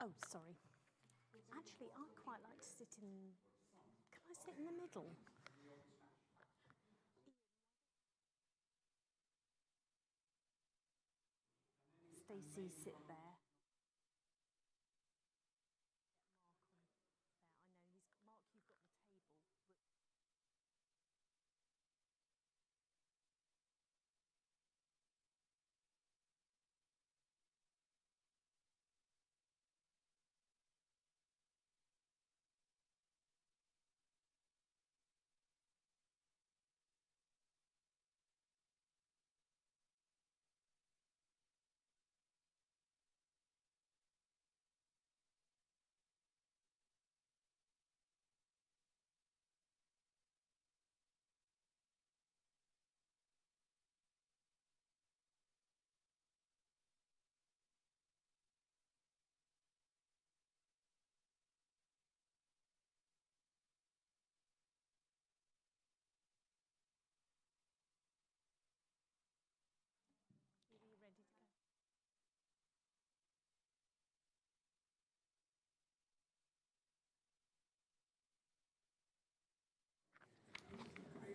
Oh, sorry. Actually, I'd quite like to sit in... Can I sit in the middle? Stacey, sit there.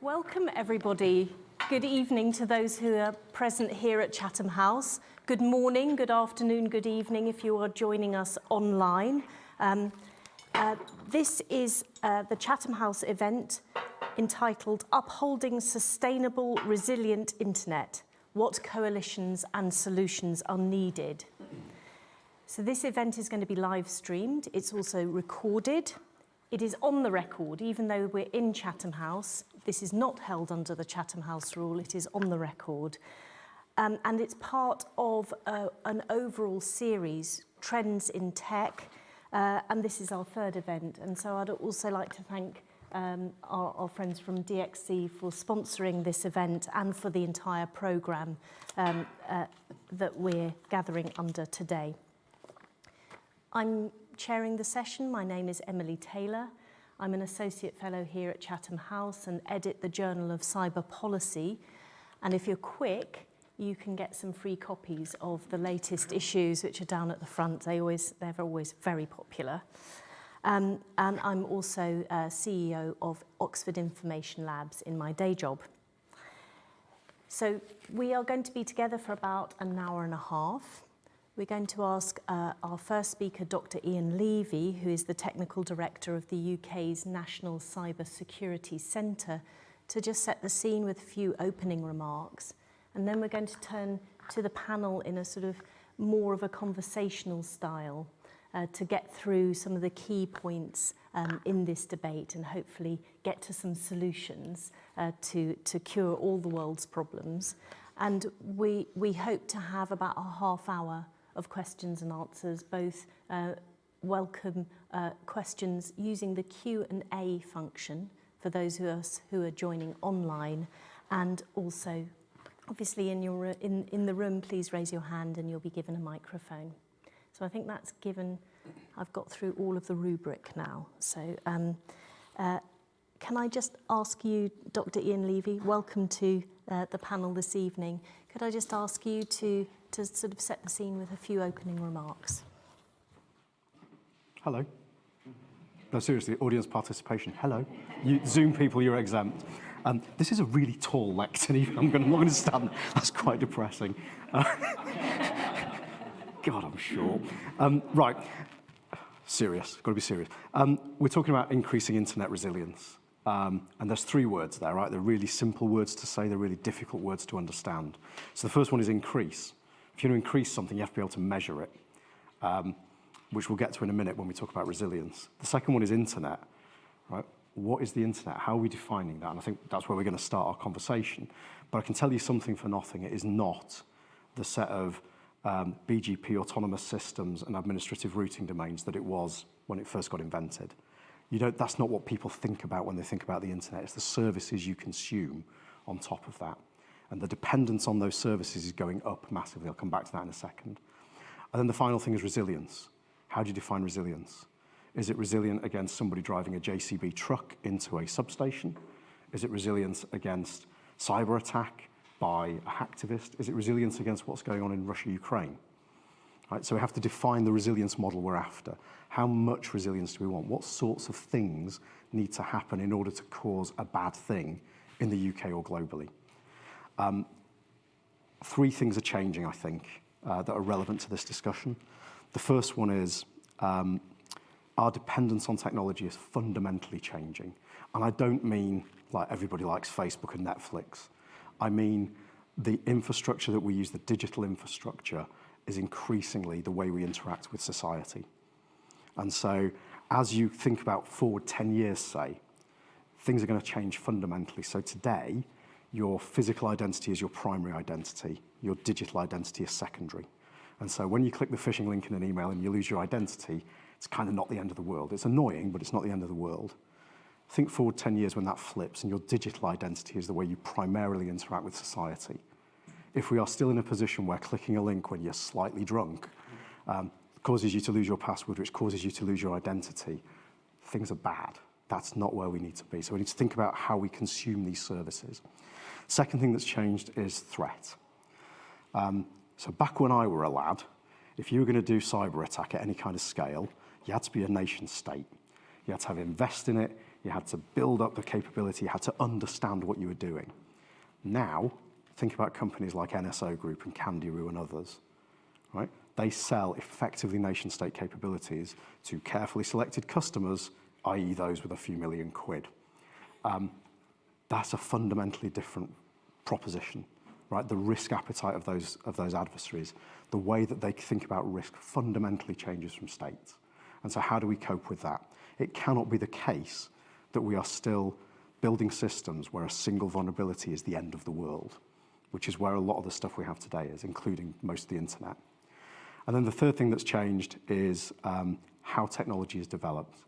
Welcome, everybody. Good evening to those who are present here at Chatham House. Good morning, good afternoon, good evening if you are joining us online. This is the Chatham House event entitled Upholding Sustainable Resilient Internet, What Coalitions and Solutions Are Needed. So this event is going to be live streamed. It's also recorded. It is on the record, even though we're in Chatham House. This is not held under the Chatham House rule. It is on the record. And it's part of an overall series, Trends in Tech, and this is our third event. And so I'd also like to thank our friends from DXC for sponsoring this event and for the entire programme that we're gathering under today. I'm chairing the session. My name is Emily Taylor. I'm an Associate Fellow here at Chatham House and edit the Journal of Cyber Policy. And if you're quick, you can get some free copies of the latest issues, which are down at the front. They're always very popular. And I'm also CEO of Oxford Information Labs in my day job. So we are going to be together for about an hour and a half. We're going to ask our first speaker, Dr. Ian Levy, who is the Technical Director of the UK's National Cyber Security Centre, to just set the scene with a few opening remarks. And then we're going to turn to the panel in a sort of more of a conversational style to get through some of the key points in this debate and hopefully get to some solutions to cure all the world's problems. And we hope to have about a half hour of questions and answers, both welcome questions using the Q&A function for those of us who are joining online, and also, obviously, in the room, please raise your hand and you'll be given a microphone. So I think that's given. I've got through all of the rubric now. So can I just ask you, Dr. Ian Levy, welcome to the panel this evening. Could I just ask you to sort of set the scene with a few opening remarks? Hello. No, seriously, audience participation. Hello. You Zoom people, you're exempt. This is a really tall lectern. I'm not going to stand. That's quite depressing. God, I'm sure. Right. Serious. Got to be serious. We're talking about increasing internet resilience. And there's three words there, right? They're really simple words to say. They're really difficult words to understand. So the first one is increase. If you're going to increase something, you have to be able to measure it, which we'll get to in a minute when we talk about resilience. The second one is internet, right? What is the internet? How are we defining that? And I think that's where we're going to start our conversation. But I can tell you something for nothing. It is not the set of BGP autonomous systems and administrative routing domains that it was when it first got invented. That's not what people think about when they think about the internet. It's the services you consume on top of that. And the dependence on those services is going up massively. I'll come back to that in a second. And then the final thing is resilience. How do you define resilience? Is it resilient against somebody driving a JCB truck into a substation? Is it resilience against cyber attack by a hacktivist? Is it resilience against what's going on in Russia, Ukraine? right? So we have to define the resilience model we're after. How much resilience do we want? What sorts of things need to happen in order to cause a bad thing in the UK or globally? Three things are changing, I think, that are relevant to this discussion. The first one is our dependence on technology is fundamentally changing. And I don't mean like everybody likes Facebook and Netflix. I mean the infrastructure that we use, the digital infrastructure, is increasingly the way we interact with society. And so as you think about forward 10 years, say, things are going to change fundamentally. So today, your physical identity is your primary identity. Your digital identity is secondary. And so when you click the phishing link in an email and you lose your identity, it's kind of not the end of the world. It's annoying, but it's not the end of the world. Think forward 10 years when that flips and your digital identity is the way you primarily interact with society. If we are still in a position where clicking a link when you're slightly drunk causes you to lose your password, which causes you to lose your identity, things are bad. That's not where we need to be. So we need to think about how we consume these services. Second thing that's changed is threat. So back when I were a lad, if you were going to do cyber attack at any kind of scale, you had to be a nation state. You had to invest in it. You had to build up the capability. You had to understand what you were doing. Now, think about companies like NSO Group and Candiru and others, right? They sell effectively nation state capabilities to carefully selected customers, i.e. those with a few million quid. That's a fundamentally different proposition, right? The risk appetite of those adversaries, the way that they think about risk fundamentally changes from states. And so how do we cope with that? It cannot be the case that we are still building systems where a single vulnerability is the end of the world, which is where a lot of the stuff we have today is, including most of the internet. And then the third thing that's changed is how technology is developed.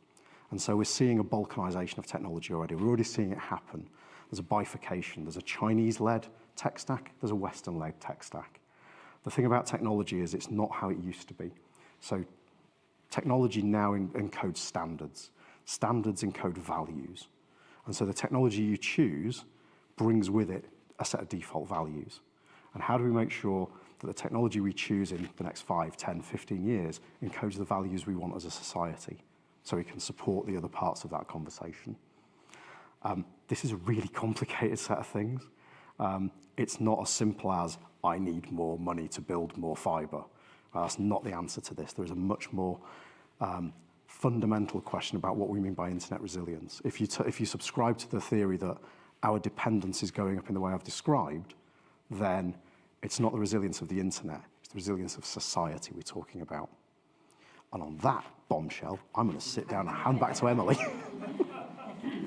And so we're seeing a balkanization of technology already. We're already seeing it happen. There's a bifurcation. There's a Chinese-led tech stack. There's a Western-led tech stack. The thing about technology is it's not how it used to be. So technology now encodes standards. Standards encode values. And so the technology you choose brings with it a set of default values. And how do we make sure that the technology we choose in the next 5, 10, 15 years encodes the values we want as a society so we can support the other parts of that conversation? This is a really complicated set of things. It's not as simple as, I need more money to build more fiber. That's not the answer to this. There is a much more fundamental question about what we mean by internet resilience. If you subscribe to the theory that our dependence is going up in the way I've described, then it's not the resilience of the internet, it's the resilience of society we're talking about. And on that bombshell, I'm going to sit down and hand back to Emily. Thank you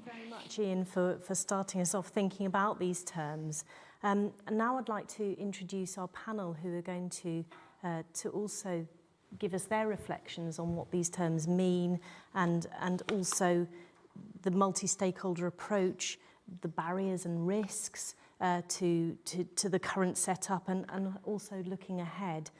very much, Ian, for starting us off thinking about these terms. And now I'd like to introduce our panel who are going to also give us their reflections on what these terms mean and also the multi-stakeholder approach, the barriers and risks to the current setup and also looking ahead.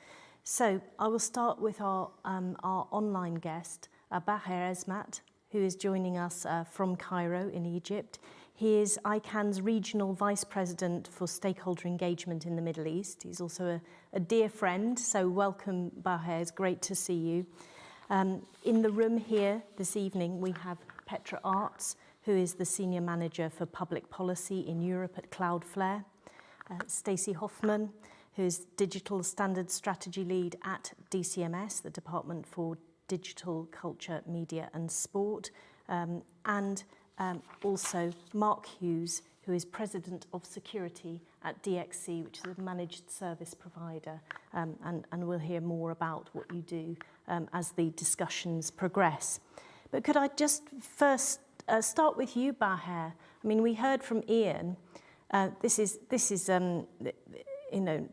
So I will start with our online guest, Baher Esmat, who is joining us from Cairo in Egypt. He is ICANN's Regional Vice President for Stakeholder Engagement in the Middle East. He's also a dear friend, so welcome, Baher. It's great to see you. In the room here this evening, we have Petra Arts, who is the Senior Manager for Public Policy in Europe at Cloudflare. Stacey Hoffman, who is Digital Standards Strategy Lead at DCMS, the Department for Digital Culture, Media and Sport. And also Mark Hughes, who is President of Security at DXC, which is a managed service provider. And we'll hear more about what you do as the discussions progress. But could I just first start with you, Baher? I mean, we heard from Ian. This is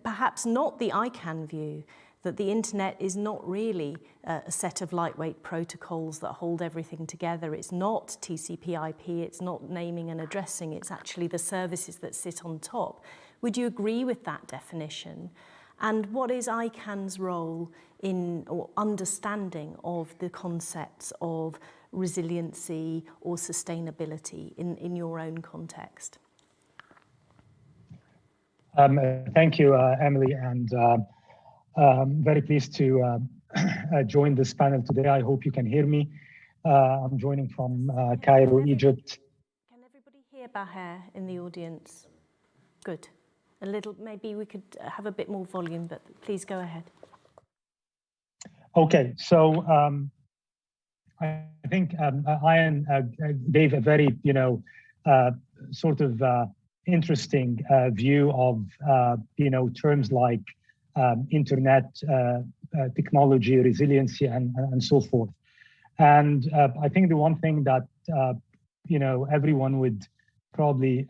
perhaps not the ICANN view, that the internet is not really a set of lightweight protocols that hold everything together. It's not TCP/IP, it's not naming and addressing, it's actually the services that sit on top. Would you agree with that definition? And what is ICANN's role in or understanding of the concepts of resiliency or sustainability in your own context? Thank you, Emily, and Very pleased to join this panel today. I hope you can hear me. I'm joining from Cairo, Egypt. Can everybody hear Baher in the audience? Good. A little, maybe we could have a bit more volume, but please go ahead. Okay, so I think Ian gave a very, sort of interesting view of, terms like internet technology, resiliency, and so forth. And I think the one thing that, everyone would probably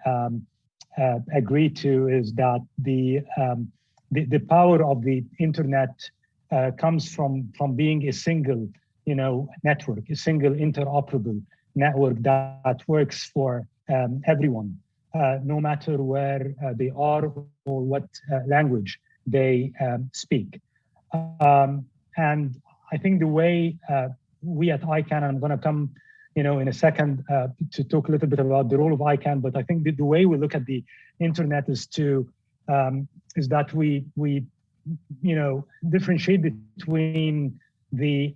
agree to is that the power of the internet comes from being a single, network, a single interoperable network that works for everyone, no matter where they are or what language they speak. And I think the way we at ICANN, and I'm going to come, in a second to talk a little bit about the role of ICANN, but I think the way we look at the internet is that we differentiate between the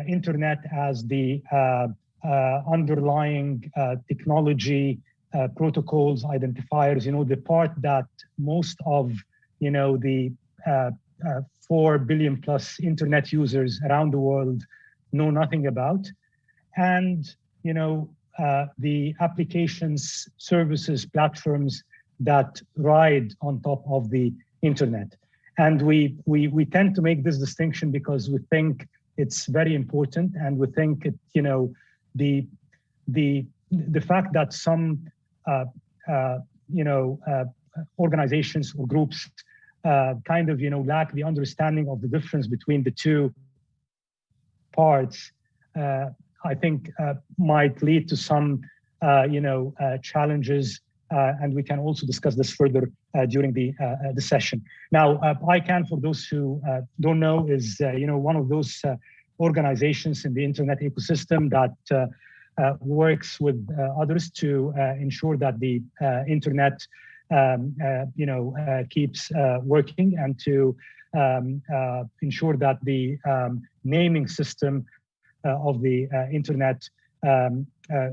internet as the underlying technology, protocols, identifiers, the part that most of, the 4 billion plus internet users around the world know nothing about. And, the applications, services, platforms that ride on top of the internet. And we tend to make this distinction because we think it's very important, and we think it, the fact that some organizations or groups kind of lack the understanding of the difference between the two parts, I think might lead to some challenges, and we can also discuss this further during the session. Now, ICANN, for those who don't know, is one of those organizations in the internet ecosystem that works with others to ensure that the internet keeps working, and to ensure that the naming system of the internet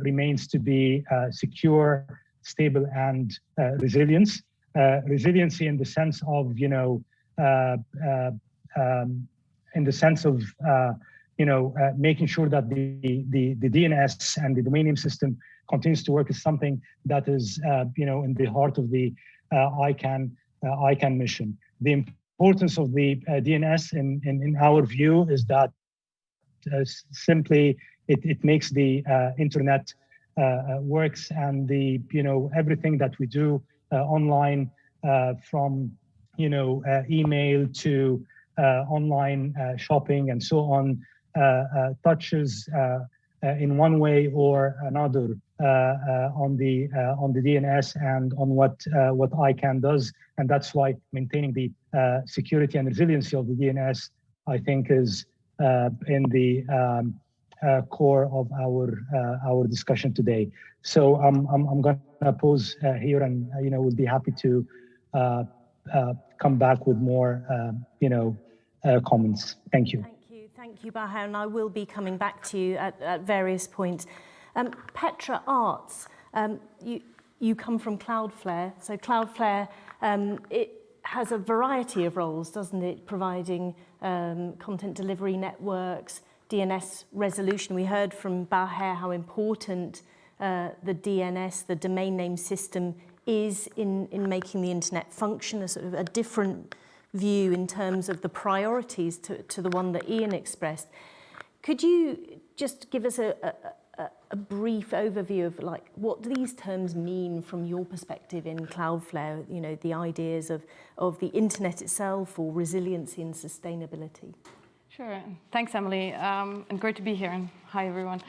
remains to be secure, stable, and resiliency in the sense of making sure that the DNS and the domain name system continues to work is something that is in the heart of the ICANN mission. The importance of the DNS in our view is that simply it makes the internet works, and the everything that we do online, from email to online shopping and so on, touches in one way or another on the DNS and on what ICANN does. And that's why maintaining the security and resiliency of the DNS, I think, is in the core of our discussion today. So I'm going to pause here, and we'll be happy to come back with more comments. Thank you. Thank you, Baher, and I will be coming back to you at various points. Petra Arts, you come from Cloudflare. So Cloudflare, it has a variety of roles, doesn't it? Providing content delivery networks, DNS resolution. We heard from Baher how important the DNS, the domain name system, is in making the internet function, a sort of a different view in terms of the priorities to the one that Ian expressed. Could you just give us a brief overview of what do these terms mean from your perspective in Cloudflare, the ideas of the internet itself, or resiliency and sustainability? Sure, thanks Emily, and great to be here, and hi everyone.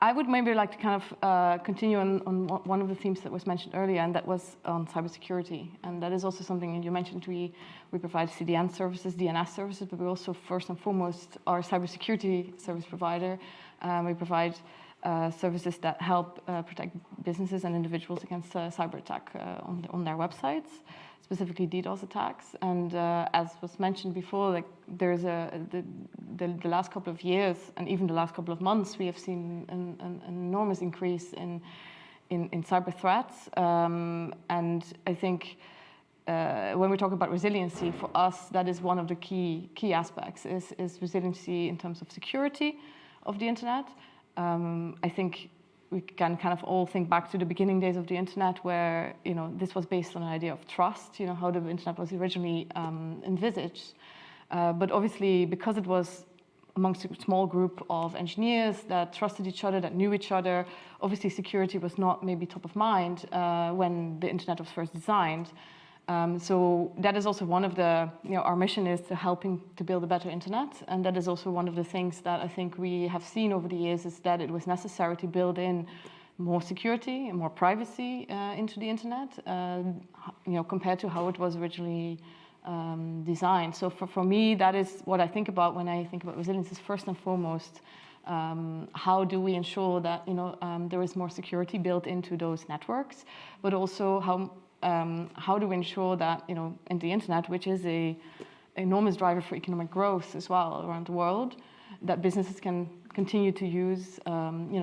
I would maybe like to kind of continue on one of the themes that was mentioned earlier, and that was on cybersecurity. And that is also something you mentioned. We provide CDN services, DNS services, but we also, first and foremost, are a cybersecurity service provider. We provide services that help protect businesses and individuals against cyber attack on their websites, specifically DDoS attacks. And as was mentioned before, like there's the last couple of years and even the last couple of months, we have seen an enormous increase in cyber threats. And I think when we talk about resiliency, for us, that is one of the key aspects, is resiliency in terms of security of the internet. I think we can kind of all think back to the beginning days of the internet, where this was based on an idea of trust, how the internet was originally envisaged. But obviously, because it was amongst a small group of engineers that trusted each other, that knew each other, obviously security was not maybe top of mind when the internet was first designed. So that is also one of the, our mission is to helping to build a better internet. And that is also one of the things that I think we have seen over the years, is that it was necessary to build in more security and more privacy into the internet, compared to how it was originally designed. So for me, that is what I think about when I think about resilience, is first and foremost, how do we ensure that there is more security built into those networks, but also how do we ensure that in the internet, which is an enormous driver for economic growth as well around the world, that businesses can continue to use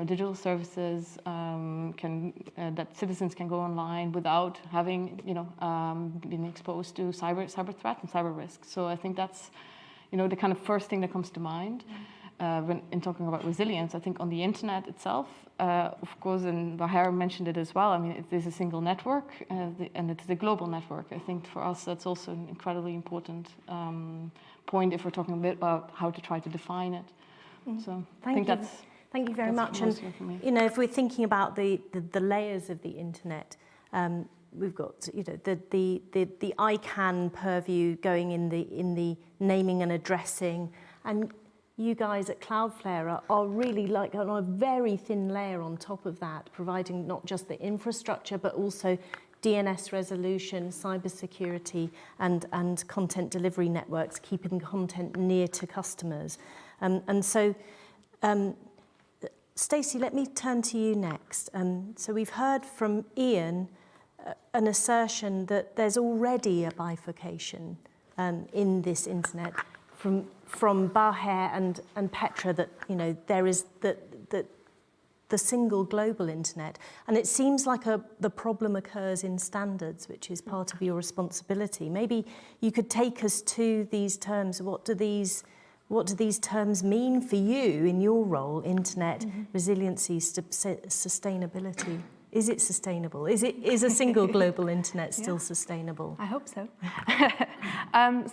digital services, that citizens can go online without having been exposed to cyber threat and cyber risk. So I think that's the kind of first thing that comes to mind. When in talking about resilience, I think on the internet itself, of course, and Bahar mentioned it as well, I mean, it is a single network, and it is a global network. I think for us, that's also an incredibly important point if we're talking a bit about how to try to define it. So Thank you very much. And if we're thinking about the layers of the internet, we've got the ICANN purview going in the naming and addressing, and you guys at Cloudflare are really like on a very thin layer on top of that, providing not just the infrastructure, but also DNS resolution, cybersecurity, and content delivery networks, keeping content near to customers. And so, Stacey, let me turn to you next. So we've heard from Ian an assertion that there's already a bifurcation in this internet, from Bahar and Petra, that there is the single global internet, and it seems like the problem occurs in standards, which is part of your responsibility. Maybe you could take us to these terms. What do these terms mean for you in your role? Internet resiliency, sustainability. Is it sustainable? Is a single global internet still sustainable? I hope so.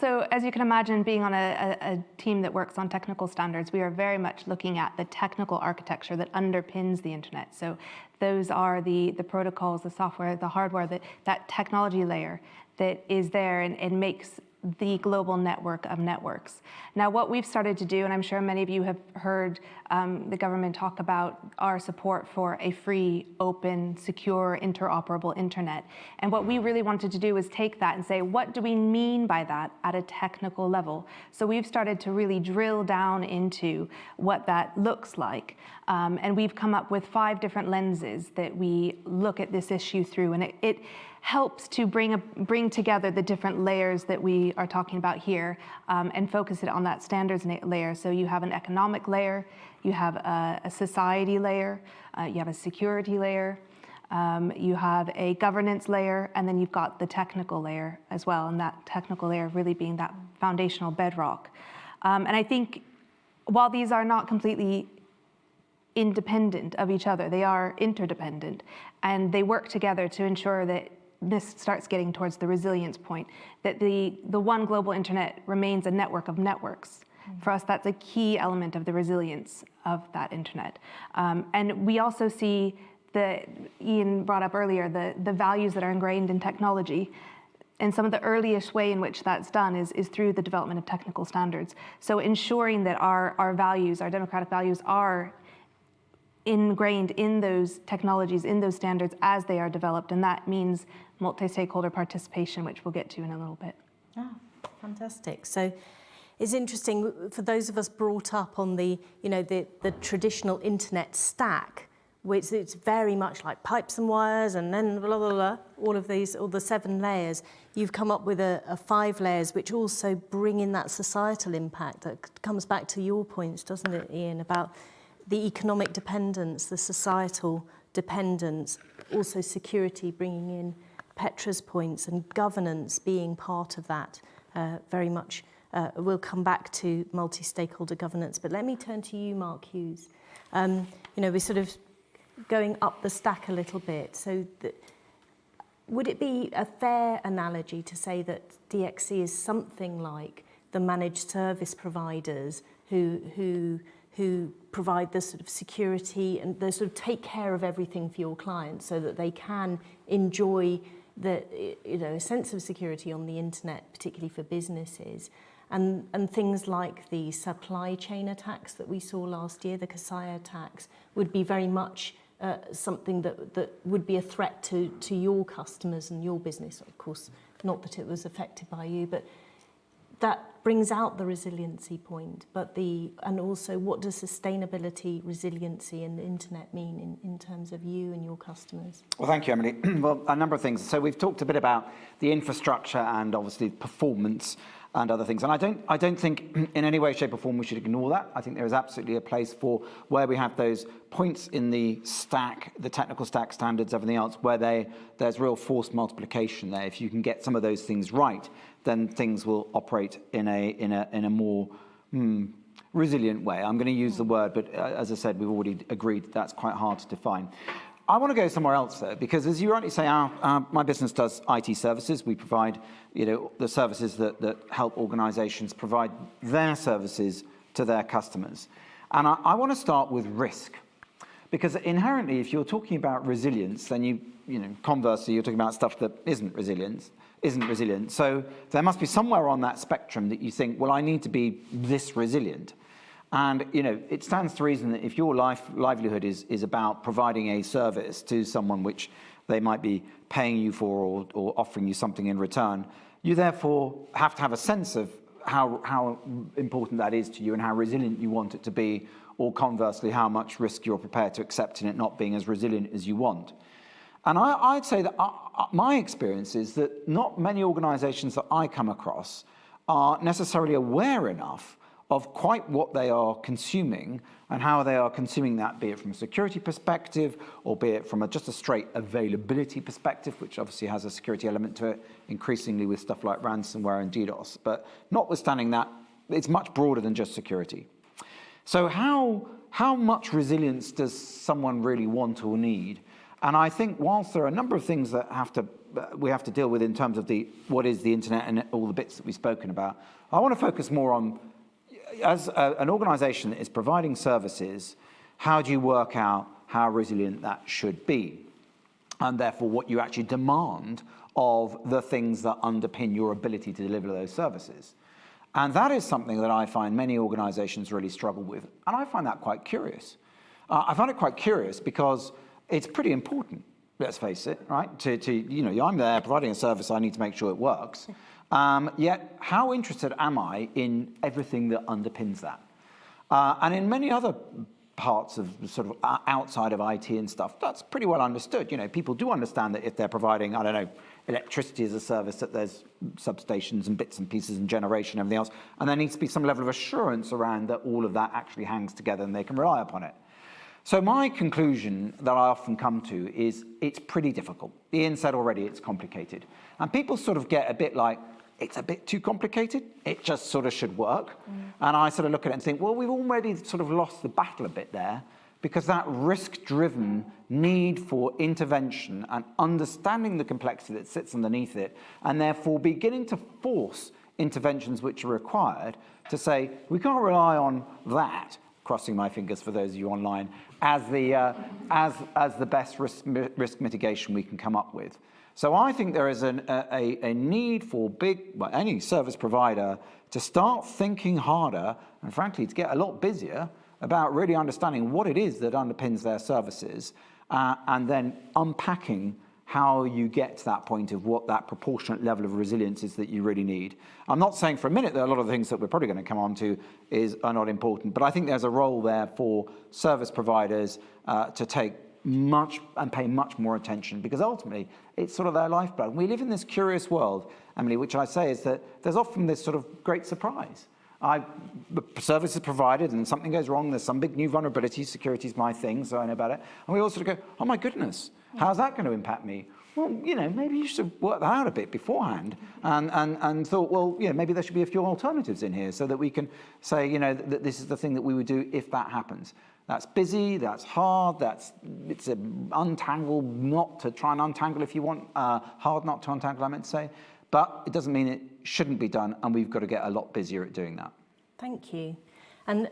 So as you can imagine, being on a team that works on technical standards, we are very much looking at the technical architecture that underpins the internet. So those are the protocols, the software, the hardware, that technology layer that is there and makes the global network of networks. Now, what we've started to do, and I'm sure many of you have heard the government talk about our support for a free, open, secure, interoperable internet. And what we really wanted to do is take that and say, what do we mean by that at a technical level? So we've started to really drill down into what that looks like. And we've come up with 5 different lenses that we look at this issue through. And it helps to bring together the different layers that we are talking about here, and focus it on that standards layer. So you have an economic layer, you have a society layer, you have a security layer, you have a governance layer, and then you've got the technical layer as well, and that technical layer really being that foundational bedrock. And I think while these are not completely independent of each other, they are interdependent, and they work together to ensure that this starts getting towards the resilience point, that the one global internet remains a network of networks. For us, that's a key element of the resilience of that internet. And we also see, Ian brought up earlier, the values that are ingrained in technology. And some of the earliest way in which that's done is through the development of technical standards. So ensuring that our values, our democratic values, are ingrained in those technologies, in those standards as they are developed. And that means multi-stakeholder participation, which we'll get to in a little bit. Ah, fantastic. So It's interesting for those of us brought up on the traditional internet stack, which it's very much like pipes and wires and then blah, blah, blah, all the 7 layers. You've come up with a 5 layers, which also bring in that societal impact that comes back to your points, doesn't it, Ian, about the economic dependence, the societal dependence, also security, bringing in Petra's points, and governance being part of that very much. We'll come back to multi-stakeholder governance, but let me turn to you, Mark Hughes. We're sort of going up the stack a little bit. So would it be a fair analogy to say that DXC is something like the managed service providers who provide the sort of security and they sort of take care of everything for your clients so that they can enjoy a sense of security on the internet, particularly for businesses? And things like the supply chain attacks that we saw last year, the Kasaya attacks, would be very much something that would be a threat to your customers and your business. Of course, not that it was affected by you, but that brings out the resiliency point. And also, what does sustainability, resiliency, and the internet mean in terms of you and your customers? Well, thank you, Emily. Well, a number of things. So we've talked a bit about the infrastructure and obviously performance and other things. And I don't think in any way, shape or form we should ignore that. I think there is absolutely a place for where we have those points in the stack, the technical stack standards, everything else, where there's real force multiplication there. If you can get some of those things right, then things will operate in a more resilient way. I'm going to use the word, but as I said, we've already agreed that's quite hard to define. I want to go somewhere else, though, because as you rightly say, my business does IT services. We provide, the services that help organisations provide their services to their customers. And I want to start with risk, because inherently, if you're talking about resilience, then conversely, you're talking about stuff that isn't resilient. So there must be somewhere on that spectrum that you think, well, I need to be this resilient. And it stands to reason that if your livelihood is about providing a service to someone which they might be paying you for or offering you something in return, you therefore have to have a sense of how important that is to you and how resilient you want it to be, or conversely, how much risk you're prepared to accept in it not being as resilient as you want. And I'd say that my experience is that not many organizations that I come across are necessarily aware enough of quite what they are consuming and how they are consuming that, be it from a security perspective or be it from just a straight availability perspective, which obviously has a security element to it, increasingly with stuff like ransomware and DDoS. But notwithstanding that, it's much broader than just security. So how much resilience does someone really want or need? And I think whilst there are a number of things that we have to deal with in terms of what is the internet and all the bits that we've spoken about, I want to focus more on, as an organization that is providing services, how do you work out how resilient that should be? And therefore what you actually demand of the things that underpin your ability to deliver those services. And that is something that I find many organizations really struggle with. And I find that quite curious. I find it quite curious because it's pretty important, let's face it, right? I'm there providing a service, I need to make sure it works. Yet, how interested am I in everything that underpins that? And in many other parts of sort of outside of IT and stuff, that's pretty well understood. People do understand that if they're providing, electricity as a service, that there's substations and bits and pieces and generation and everything else, and there needs to be some level of assurance around that all of that actually hangs together and they can rely upon it. So my conclusion that I often come to is it's pretty difficult. Ian said already it's complicated. And people sort of get a bit like, it's a bit too complicated, it just sort of should work. And I sort of look at it and think, well, we've already sort of lost the battle a bit there, because that risk-driven need for intervention and understanding the complexity that sits underneath it, and therefore beginning to force interventions which are required to say, we can't rely on that, crossing my fingers for those of you online, as the best risk mitigation we can come up with. So I think there is a need for any service provider to start thinking harder and frankly to get a lot busier about really understanding what it is that underpins their services and then unpacking how you get to that point of what that proportionate level of resilience is that you really need. I'm not saying for a minute that a lot of the things that we're probably going to come on to are not important, but I think there's a role there for service providers to take pay much more attention, because ultimately it's sort of their lifeblood. We live in this curious world, Emily, which I say is that there's often this sort of great surprise. The service is provided and something goes wrong, there's some big new vulnerability, security is my thing, so I know about it. And we all sort of go, oh my goodness, how's that going to impact me? Well, maybe you should work that out a bit beforehand and thought, well, maybe there should be a few alternatives in here so that we can say, that this is the thing that we would do if that happens. That's busy, that's hard, it's an untangle, not to try and untangle if you want, hard not to untangle, I meant to say. But it doesn't mean it shouldn't be done, and we've got to get a lot busier at doing that. Thank you. And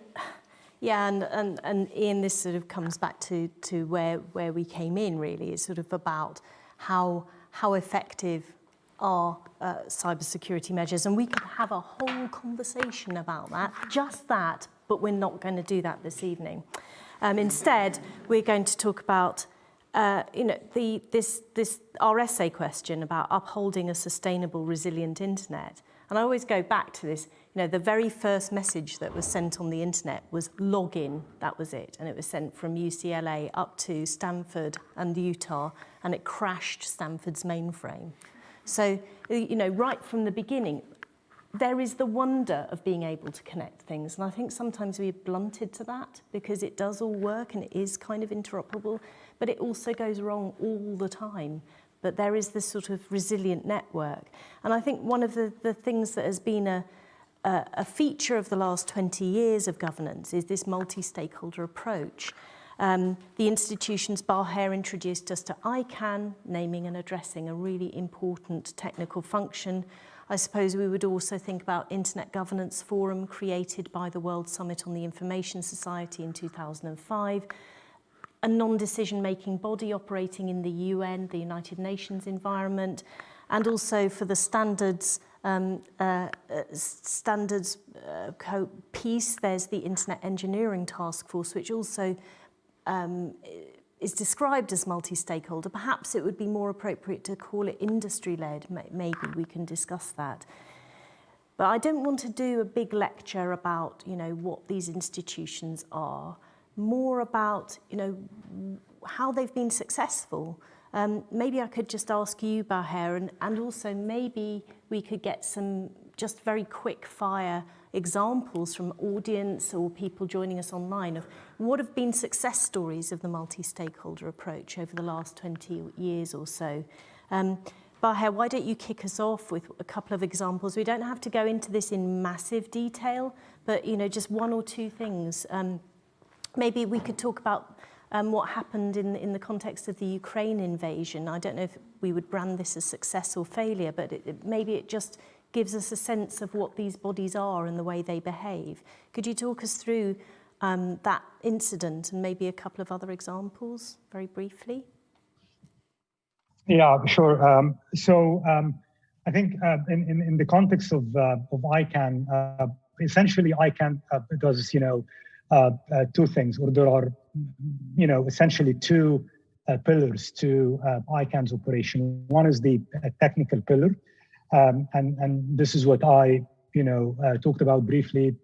yeah, and Ian, this sort of comes back to where we came in, really. It's sort of about how effective are cybersecurity measures, and we could have a whole conversation about that, just that, but we're not going to do that this evening. Instead, we're going to talk about our essay question about upholding a sustainable, resilient internet. And I always go back to this, the very first message that was sent on the internet was login, that was it. And it was sent from UCLA up to Stanford and Utah, and it crashed Stanford's mainframe. So, right from the beginning, there is the wonder of being able to connect things. And I think sometimes we're blunted to that because it does all work and it is kind of interoperable, but it also goes wrong all the time. But there is this sort of resilient network. And I think one of the things that has been a feature of the last 20 years of governance is this multi-stakeholder approach. The institutions, Baher introduced us to ICANN, naming and addressing a really important technical function. I suppose we would also think about Internet Governance Forum, created by the World Summit on the Information Society in 2005, a non-decision-making body operating in the UN, the United Nations environment, and also for the standards piece, there's the Internet Engineering Task Force, which also is described as multi-stakeholder. Perhaps it would be more appropriate to call it industry-led. Maybe we can discuss that. But I don't want to do a big lecture about, what these institutions are. More about, how they've been successful. Maybe I could just ask you, Baher, and also maybe we could get some just very quick fire examples from audience or people joining us online of what have been success stories of the multi-stakeholder approach over the last 20 years or so. Baher, why don't you kick us off with a couple of examples? We don't have to go into this in massive detail, but just one or two things. Maybe we could talk about what happened in the context of the Ukraine invasion. I don't know if we would brand this as success or failure, but maybe it just gives us a sense of what these bodies are and the way they behave. Could you talk us through that incident and maybe a couple of other examples, very briefly? Yeah, sure. I think in the context of ICANN, essentially ICANN does two things, or there are essentially two pillars to ICANN's operation. One is the technical pillar, and this is what I talked about briefly,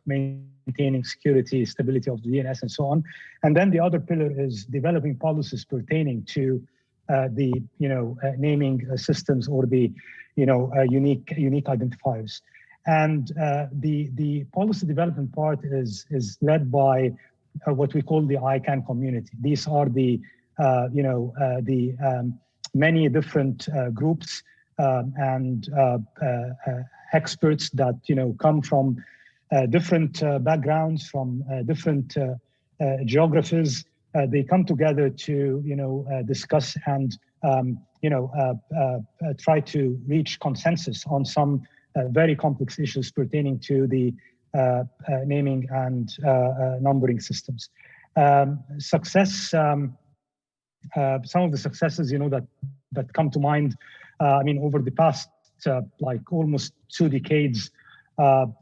maintaining security, stability of the DNS and so on. And then the other pillar is developing policies pertaining to the naming systems or the unique identifiers. And the policy development part is led by what we call the ICANN community. These are the many different groups and experts that come from different backgrounds, from different geographies. They come together to discuss and try to reach consensus on some very complex issues pertaining to the naming and numbering systems. Success. Some of the successes that come to mind. Over the past almost 2 decades, not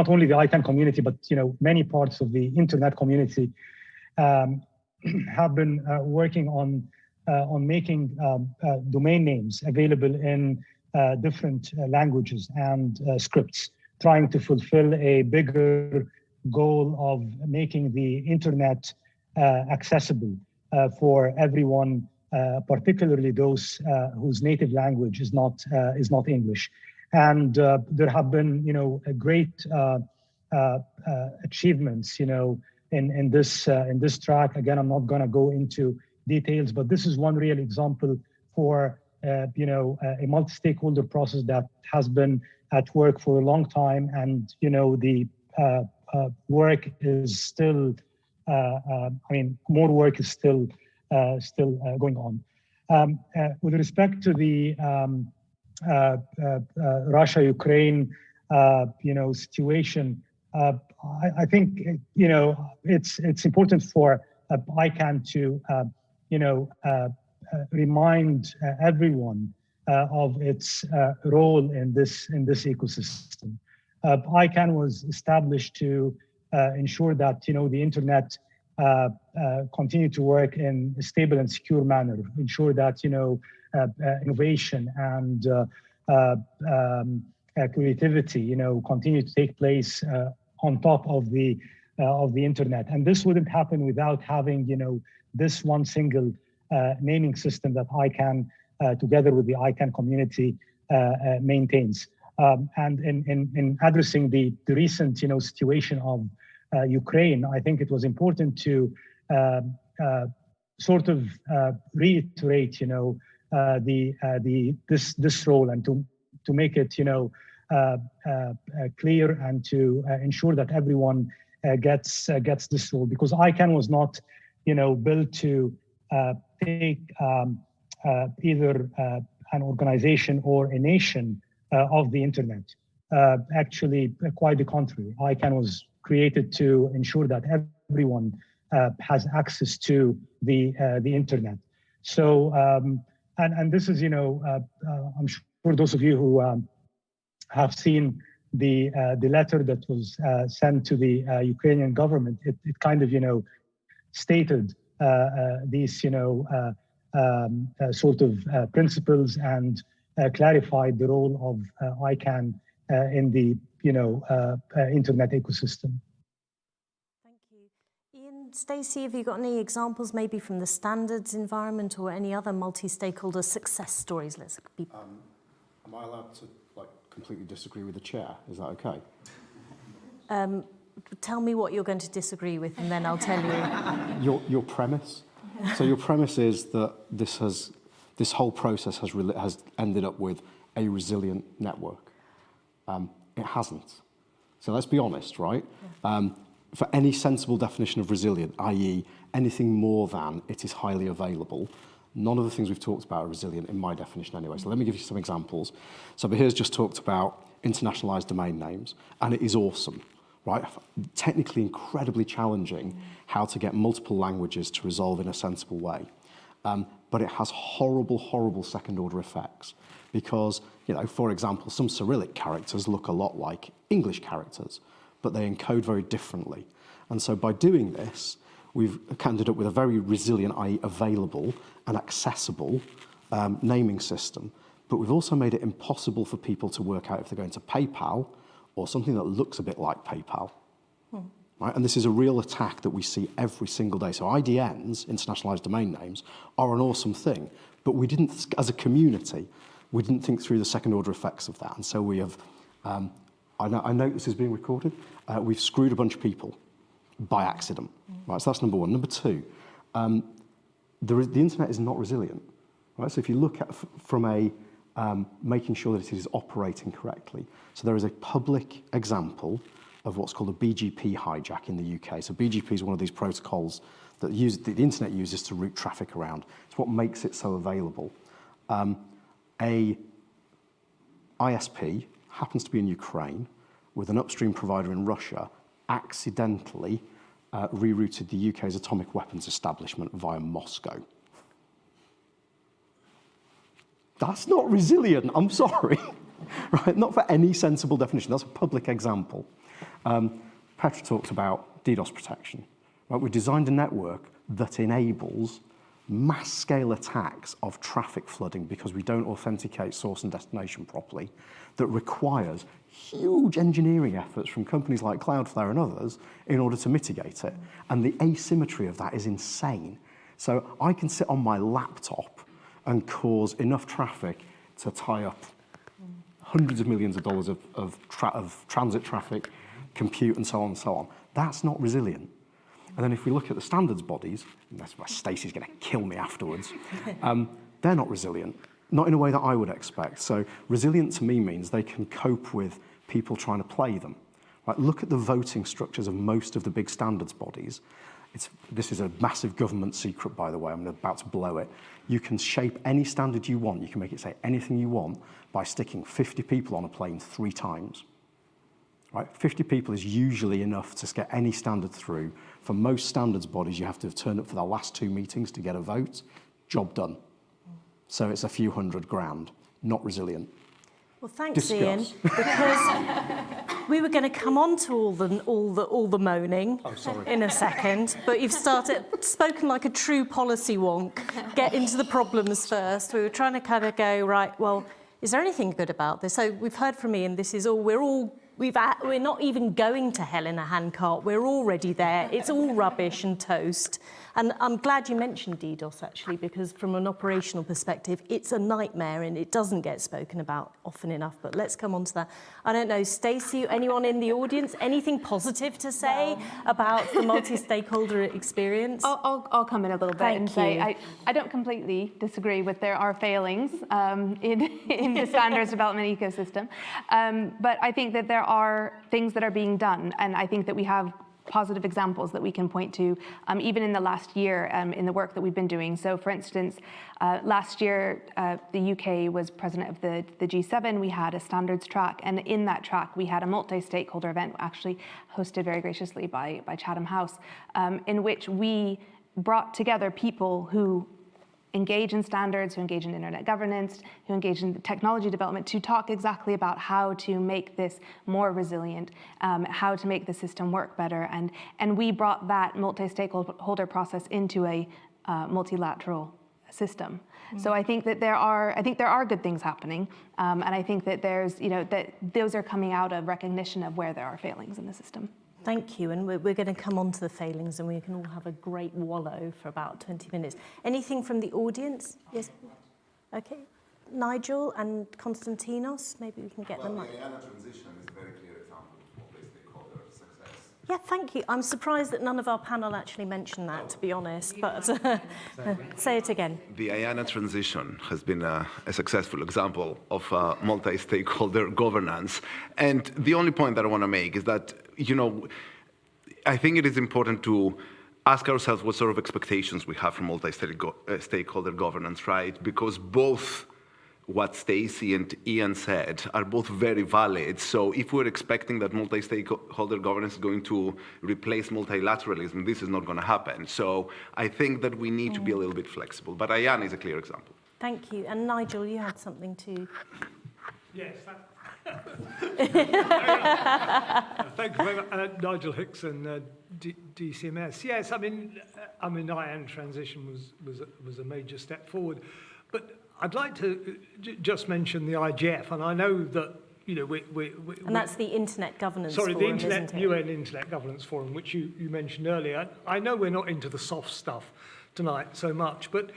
only the ICANN community, but many parts of the internet community have been working on on making domain names available in different languages and scripts, trying to fulfill a bigger goal of making the internet accessible for everyone, particularly those whose native language is not English. And there have been, great achievements, in this track. Again, I'm not going to go into details, but this is one real example for a multi-stakeholder process that has been at work for a long time, and the work is still. More work is still going on. With respect to the Russia-Ukraine, situation, I think it's important for ICANN to remind everyone of its role in this ecosystem. ICANN was established to ensure that the internet continue to work in a stable and secure manner, ensure that innovation and creativity continue to take place on top of the internet. And this wouldn't happen without having this one single naming system that ICANN together with the ICANN community maintains. And in addressing the recent situation of Ukraine, I think it was important to sort of reiterate this role, and to make it clear, and to ensure that everyone gets this role, because ICANN was not built to take either an organization or a nation of the internet. Actually, quite the contrary. ICANN was created to ensure that everyone has access to the internet. So, and this is, I'm sure those of you who have seen the letter that was sent to the Ukrainian government, it kind of, stated these, sort of principles, and clarified the role of ICANN in the, internet ecosystem. Thank you. Ian, Stacey, have you got any examples maybe from the standards environment or any other multi-stakeholder success stories? Am I allowed to completely disagree with the chair? Is that okay? Tell me what you're going to disagree with, and then I'll tell you. Your premise. So your premise is that this whole process has ended up with a resilient network. It hasn't. So let's be honest, right? For any sensible definition of resilient, i.e. anything more than it is highly available, none of the things we've talked about are resilient in my definition anyway. So let me give you some examples. So Bahir's just talked about internationalized domain names, and it is awesome, right? Technically incredibly challenging how to get multiple languages to resolve in a sensible way. But it has horrible, horrible second-order effects because, for example, some Cyrillic characters look a lot like English characters, but they encode very differently. And so by doing this, we've ended up with a very resilient, i.e. available and accessible naming system. But we've also made it impossible for people to work out if they're going to PayPal or something that looks a bit like PayPal. Right? And this is a real attack that we see every single day. So IDNs, internationalized domain names, are an awesome thing. But we didn't, as a community, we didn't think through the second order effects of that. And so we have, I know this is being recorded, we've screwed a bunch of people by accident. Right? So that's number one. Number two, the internet is not resilient. Right? So if you look at from a making sure that it is operating correctly. So there is a public example of what's called a BGP hijack in the UK. So BGP is one of these protocols that the internet uses to route traffic around. It's what makes it so available. A ISP happens to be in Ukraine with an upstream provider in Russia accidentally rerouted the UK's atomic weapons establishment via Moscow. That's not resilient, I'm sorry. Right? Not for any sensible definition. That's a public example. Petra talked about DDoS protection. Right? We designed a network that enables mass scale attacks of traffic flooding because we don't authenticate source and destination properly, that requires huge engineering efforts from companies like Cloudflare and others in order to mitigate it. And the asymmetry of that is insane. So I can sit on my laptop and cause enough traffic to tie up hundreds of millions of dollars of transit traffic, compute, and so on and so on. That's not resilient. And then if we look at the standards bodies, and that's where Stacey's going to kill me afterwards, they're not resilient, not in a way that I would expect. So resilient to me means they can cope with people trying to play them. Right? Look at the voting structures of most of the big standards bodies. This is a massive government secret, by the way. I'm about to blow it. You can shape any standard you want. You can make it say anything you want by sticking 50 people on a plane 3 times. Right? 50 people is usually enough to get any standard through. For most standards bodies, you have to have turned up for the last 2 meetings to get a vote. Job done. So it's a few $100,000, not resilient. Well, thanks, Discuss. Ian, because we were going to come on to all the moaning in a second, but you've spoken like a true policy wonk. Get into the problems first. We were trying to kind of go, right, well, is there anything good about this? So we've heard from Ian, this is all, we're not even going to hell in a handcart. We're already there. It's all rubbish and toast. And I'm glad you mentioned DDoS, actually, because from an operational perspective, it's a nightmare and it doesn't get spoken about often enough. But let's come on to that. I don't know, Stacey, anyone in the audience, anything positive to say about the multi-stakeholder experience? I'll come in a little bit and say I don't completely disagree with there are failings in the standards development ecosystem. But I think that there are things that are being done, and I think that we have positive examples that we can point to, even in the last year in the work that we've been doing. So for instance, last year, the UK was president of the G7. We had a standards track, and in that track, we had a multi-stakeholder event, actually hosted very graciously by Chatham House, in which we brought together people who engage in standards, who engage in internet governance, who engage in technology development, to talk exactly about how to make this more resilient, how to make the system work better. And we brought that multi-stakeholder process into a multilateral system. So I think that there are good things happening, and I think that that those are coming out of recognition of where there are failings in the system. Thank you, and we're going to come on to the failings and we can all have a great wallow for about 20 minutes. Anything from the audience? Yes? Okay. Nigel and Konstantinos, maybe we can get them. The IANA transition is a very clear example of multi-stakeholder success. Yeah, thank you. I'm surprised that none of our panel actually mentioned that, to be honest, but say it again. The IANA transition has been a successful example of multi-stakeholder governance. And the only point that I want to make is that, I think it is important to ask ourselves what sort of expectations we have from multi-stakeholder governance, right? Because both what Stacey and Ian said are both very valid. So if we're expecting that multi-stakeholder governance is going to replace multilateralism, this is not going to happen. So I think that we need to be a little bit flexible. But IANA is a clear example. Thank you. And Nigel, you had something to... Yes. Thank you very much. Nigel Hickson, DCMS. Yes, I mean, IANA transition was a major step forward. But I'd like to just mention the IGF, and I know that, and that's the Internet Governance Forum, the UN Internet Governance Forum, which you mentioned earlier. I know we're not into the soft stuff tonight so much, but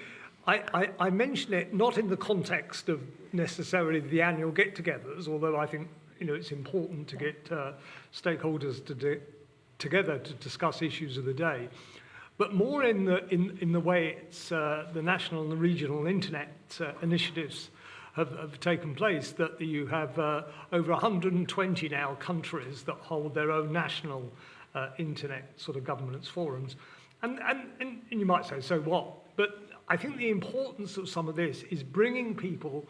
I mention it not in the context of necessarily the annual get-togethers, although I think it's important to get stakeholders together to discuss issues of the day, but more in the way it's the national and the regional internet initiatives have taken place. That you have over 120 now countries that hold their own national internet sort of governance forums, and you might say, so what? But I think the importance of some of this is bringing people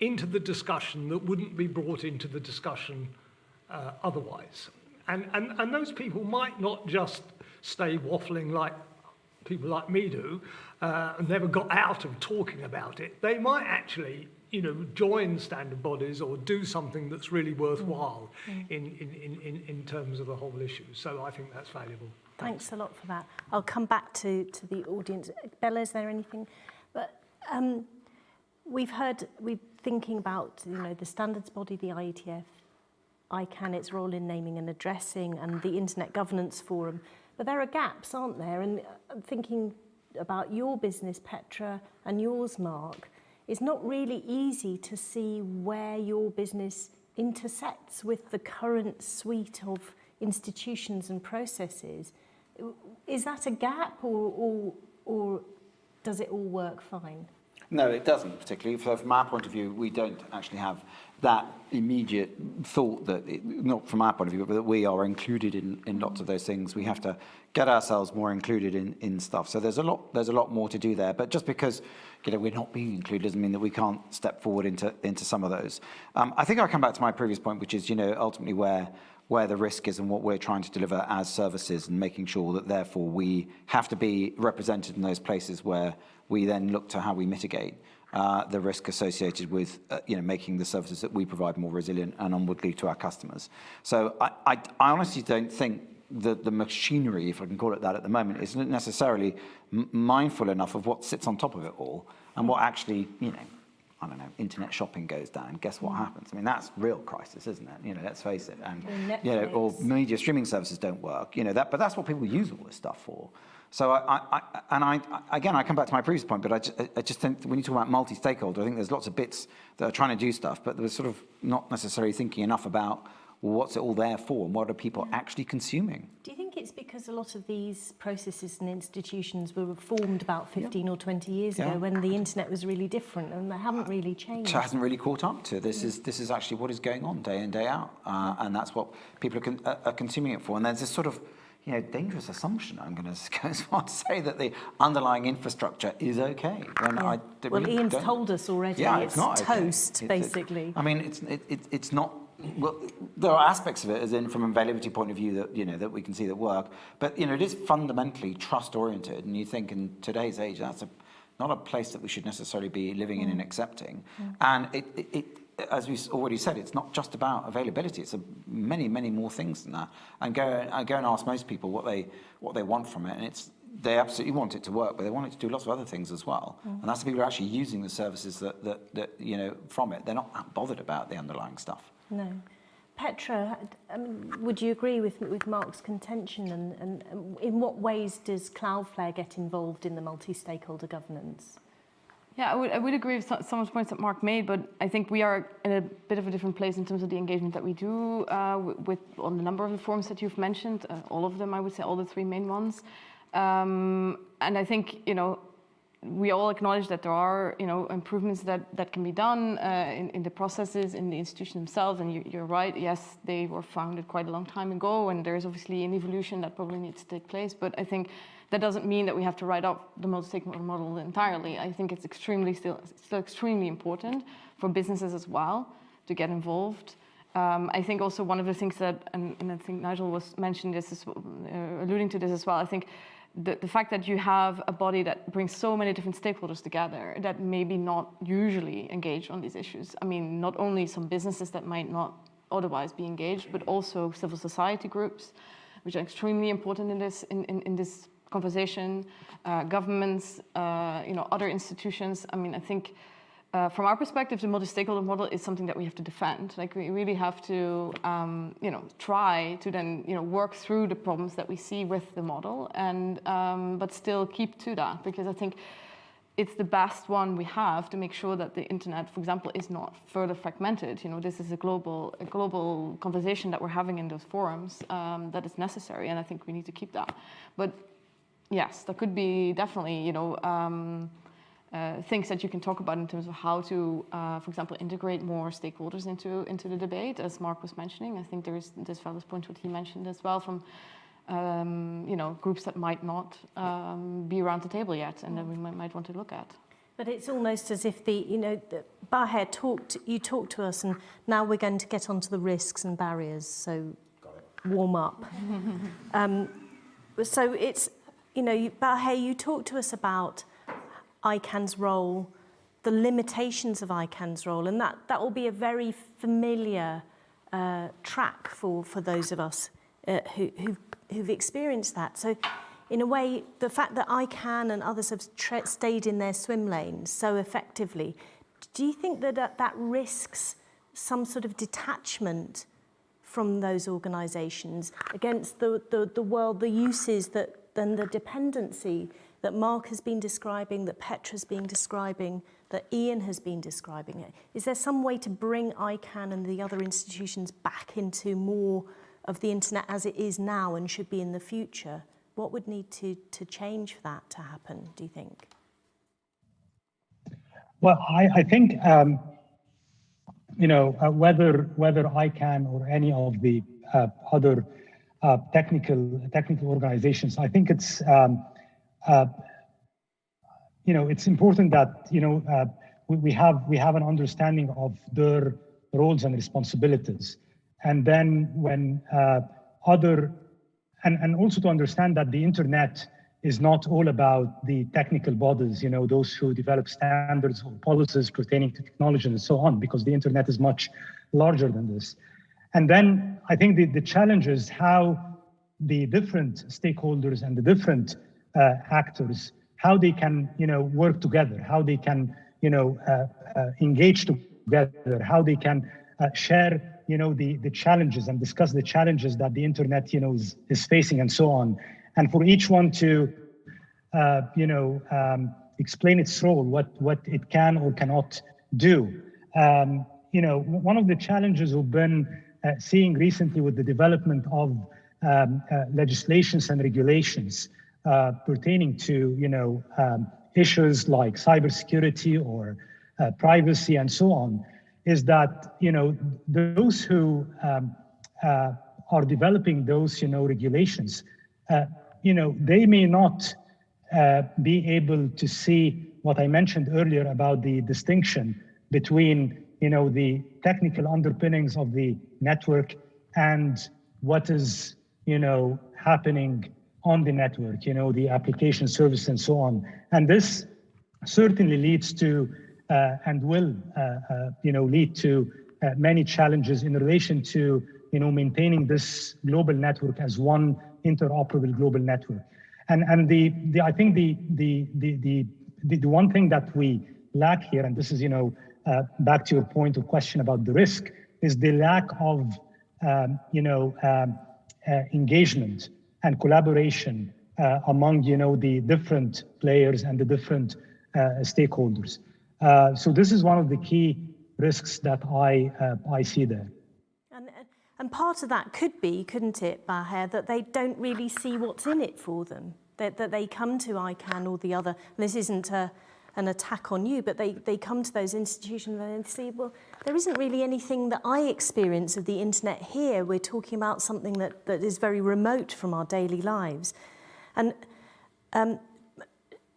into the discussion that wouldn't be brought into the discussion otherwise. And those people might not just stay waffling like people like me do and never got out of talking about it. They might actually, join standard bodies or do something that's really worthwhile in terms of the whole issue. So I think that's valuable. Thanks a lot for that. I'll come back to the audience. Bella, is there anything? But we're thinking about the standards body, the IETF, ICANN, its role in naming and addressing, and the Internet Governance Forum. But there are gaps, aren't there? And I'm thinking about your business, Petra, and yours, Mark. It's not really easy to see where your business intersects with the current suite of institutions and processes. Is that a gap, or does it all work fine? No, it doesn't particularly. From our point of view, we don't actually have that immediate thought that, not from our point of view, but that we are included in lots of those things. We have to get ourselves more included in stuff. So there's a lot more to do there. But just because we're not being included doesn't mean that we can't step forward into some of those. I think I'll come back to my previous point, which is ultimately where the risk is and what we're trying to deliver as services, and making sure that therefore we have to be represented in those places where we then look to how we mitigate the risk associated with making the services that we provide more resilient and onwardly to our customers. So I honestly don't think that the machinery, if I can call it that at the moment, isn't necessarily mindful enough of what sits on top of it all and what actually, I don't know, internet shopping goes down. Guess what happens? I mean, that's real crisis, isn't it? Let's face it. And or media streaming services don't work. But that's what people use all this stuff for. So I come back to my previous point, but I just think when you talk about multi-stakeholder, I think there's lots of bits that are trying to do stuff, but they're sort of not necessarily thinking enough about what's it all there for and what are people actually consuming. Do you think it's because a lot of these processes and institutions were formed about 15 or 20 years ago when the internet was really different and they haven't really changed? So it hasn't really caught up to this. This is actually what is going on day in, day out, and that's what people are consuming it for. And there's this sort of dangerous assumption, I'm going to go as far to say, that the underlying infrastructure is okay. When Ian's told us already, it's not toast, okay. Basically. I mean, it's not. Well, there are aspects of it, as in from a availability point of view, that that we can see that work. But it is fundamentally trust oriented, and you think in today's age that's not a place that we should necessarily be living in and accepting. And it as we already said, it's not just about availability. It's many more things than that. And go and ask most people what they want from it, and they absolutely want it to work, but they want it to do lots of other things as well. And that's the people who are actually using the services that from it. They're not that bothered about the underlying stuff. No. Petra, would you agree with Mark's contention, and in what ways does Cloudflare get involved in the multi-stakeholder governance? Yeah, I would agree with some of the points that Mark made, but I think we are in a bit of a different place in terms of the engagement that we do on the number of the forums that you've mentioned, all of them, I would say, all the three main ones. And I think, we all acknowledge that there are, improvements that can be done in the processes, in the institution themselves. And you're right, yes, they were founded quite a long time ago, and there's obviously an evolution that probably needs to take place. But I think that doesn't mean that we have to write up the multi-stakeholder model entirely. I think it's still extremely important for businesses as well to get involved. I think also one of the things that, and I think Nigel was mentioning this, alluding to this as well, I think the fact that you have a body that brings so many different stakeholders together that maybe not usually engage on these issues. I mean, not only some businesses that might not otherwise be engaged, but also civil society groups, which are extremely important in this conversation, governments, other institutions. I mean, I think from our perspective, the multi-stakeholder model is something that we have to defend. Like, we really have to, try to then, work through the problems that we see with the model, and but still keep to that, because I think it's the best one we have to make sure that the internet, for example, is not further fragmented. This is a global conversation that we're having in those forums that is necessary, and I think we need to keep that. But yes, there could be definitely, things that you can talk about in terms of how to, for example, integrate more stakeholders into the debate, as Mark was mentioning. I think there is this fellow's point what he mentioned as well, from groups that might not be around the table yet, and that we might want to look at. But it's almost as if Baher you talked to us, and now we're going to get onto the risks and barriers. So warm up. So it's Baher, you talked to us about ICANN's role, the limitations of ICANN's role, and that will be a very familiar track for those of us who've experienced that. So in a way, the fact that ICANN and others have stayed in their swim lanes so effectively, do you think that that risks some sort of detachment from those organisations against the world, the uses that, and the dependency that Mark has been describing, that Petra's been describing, that Ian has been describing it? Is there some way to bring ICANN and the other institutions back into more of the internet as it is now and should be in the future? What would need to change for that to happen, do you think? Well, I think, whether ICANN or any of the other technical organizations, I think it's, it's important that, we have an understanding of their roles and responsibilities. And then when and also to understand that the internet is not all about the technical bodies, those who develop standards or policies pertaining to technology and so on, because the internet is much larger than this. And then I think the challenge is how the different stakeholders and the different actors, how they can, work together, how they can, engage together, how they can share the challenges and discuss the challenges that the internet, is facing and so on. And for each one to, explain its role, what it can or cannot do. One of the challenges we've been seeing recently with the development of legislations and regulations pertaining to, issues like cybersecurity or privacy and so on, is that, those who are developing those, regulations, they may not be able to see what I mentioned earlier about the distinction between, the technical underpinnings of the network and what is, happening on the network, the application service and so on. And this certainly leads to and will, lead to many challenges in relation to, maintaining this global network as one interoperable global network. And I think the one thing that we lack here, and this is, back to your point of question about the risk, is the lack of, engagement and collaboration among, the different players and the different stakeholders. So this is one of the key risks that I see there. And part of that could be, couldn't it, Baher, that they don't really see what's in it for them, that they come to ICANN or the other, and this isn't an attack on you, but they come to those institutions and they see, well, there isn't really anything that I experience of the internet here. We're talking about something that is very remote from our daily lives. And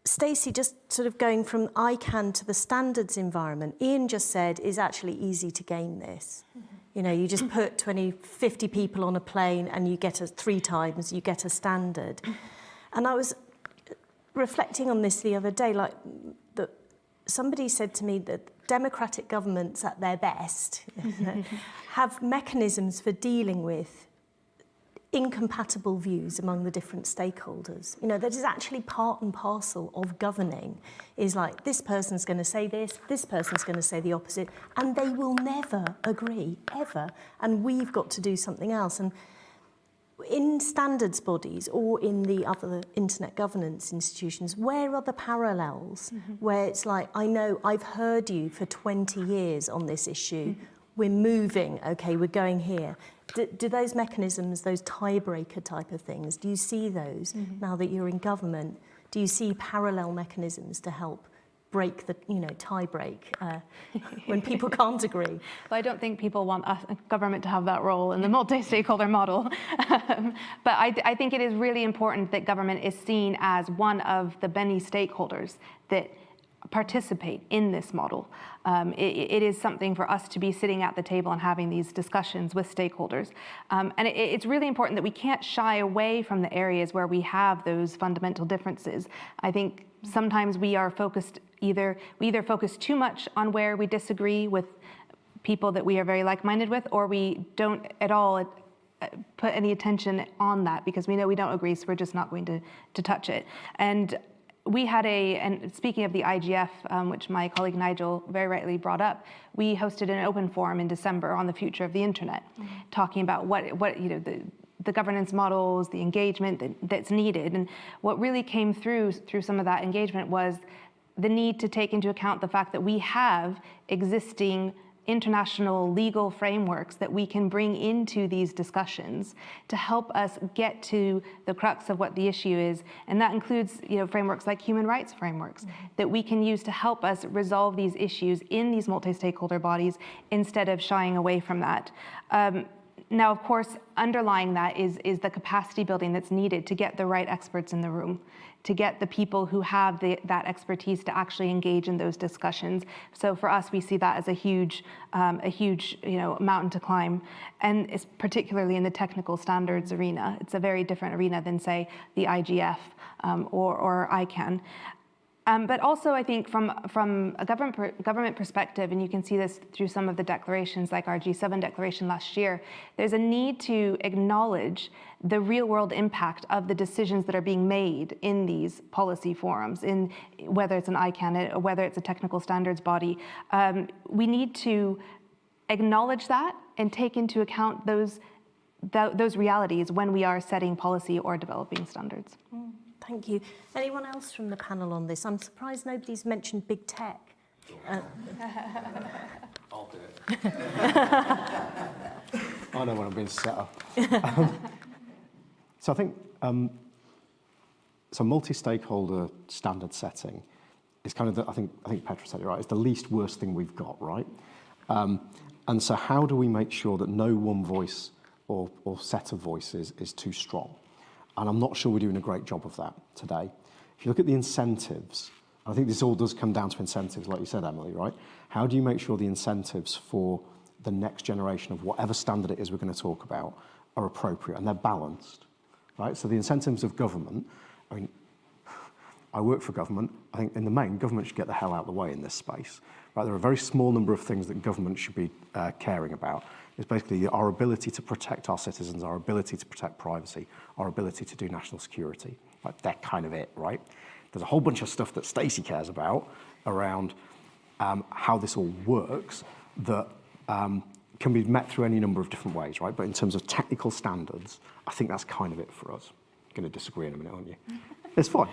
Stacey, just sort of going from ICANN to the standards environment, Ian just said it's actually easy to gain this. Mm-hmm. You just put 50 people on a plane and you get 3 times, you get a standard. And I was reflecting on this the other day, like that somebody said to me that democratic governments at their best have mechanisms for dealing with incompatible views among the different stakeholders. That is actually part and parcel of governing, is like, this person's going to say this person's going to say the opposite, and they will never agree, ever. And we've got to do something else. And in standards bodies or in the other internet governance institutions, where are the parallels? Mm-hmm. Where it's like, I know I've heard you for 20 years on this issue. Mm-hmm. We're moving, okay, we're going here. Do those mechanisms, those tiebreaker type of things, do you see those now that you're in government? Do you see parallel mechanisms to help break the, tie break when people can't agree? Well, I don't think people want government to have that role in the multi-stakeholder model. But I think it is really important that government is seen as one of the many stakeholders that participate in this model. It is something for us to be sitting at the table and having these discussions with stakeholders. And it's really important that we can't shy away from the areas where we have those fundamental differences. I think sometimes we are focused we either focus too much on where we disagree with people that we are very like-minded with, or we don't at all put any attention on that because we know we don't agree, so we're just not going to touch it. And we had and speaking of the IGF, which my colleague Nigel very rightly brought up, we hosted an open forum in December on the future of the internet, talking about what the governance models, the engagement that's needed. And what really came through some of that engagement was the need to take into account the fact that we have existing international legal frameworks that we can bring into these discussions to help us get to the crux of what the issue is. And that includes frameworks like human rights frameworks that we can use to help us resolve these issues in these multi-stakeholder bodies instead of shying away from that. Now, of course, underlying that is the capacity building that's needed to get the right experts in the room, to get the people who have that expertise to actually engage in those discussions. So for us, we see that as a huge mountain to climb, and it's particularly in the technical standards arena. It's a very different arena than, say, the IGF or ICANN. But also, I think from a government perspective, and you can see this through some of the declarations, like our G7 declaration last year, there's a need to acknowledge the real-world impact of the decisions that are being made in these policy forums, in whether it's an ICANN or whether it's a technical standards body. We need to acknowledge that and take into account those realities when we are setting policy or developing standards. Thank you. Anyone else from the panel on this? I'm surprised nobody's mentioned big tech. I'll do it. I know when I'm being set up. So I think multi-stakeholder standard setting is kind of I think Petra said it right. It's the least worst thing we've got, right? And so how do we make sure that no one voice or set of voices is too strong? And I'm not sure we're doing a great job of that today. If you look at the incentives, I think this all does come down to incentives, like you said, Emily, right? How do you make sure the incentives for the next generation of whatever standard it is we're going to talk about are appropriate and they're balanced, right? So the incentives of government, I mean, I work for government. I think in the main, government should get the hell out of the way in this space, right? There are a very small number of things that government should be caring about. It's basically our ability to protect our citizens, our ability to protect privacy, our ability to do national security. Like, that's kind of it, right? There's a whole bunch of stuff that Stacey cares about around how this all works that can be met through any number of different ways, right? But in terms of technical standards, I think that's kind of it for us. You're going to disagree in a minute, aren't you? It's fine.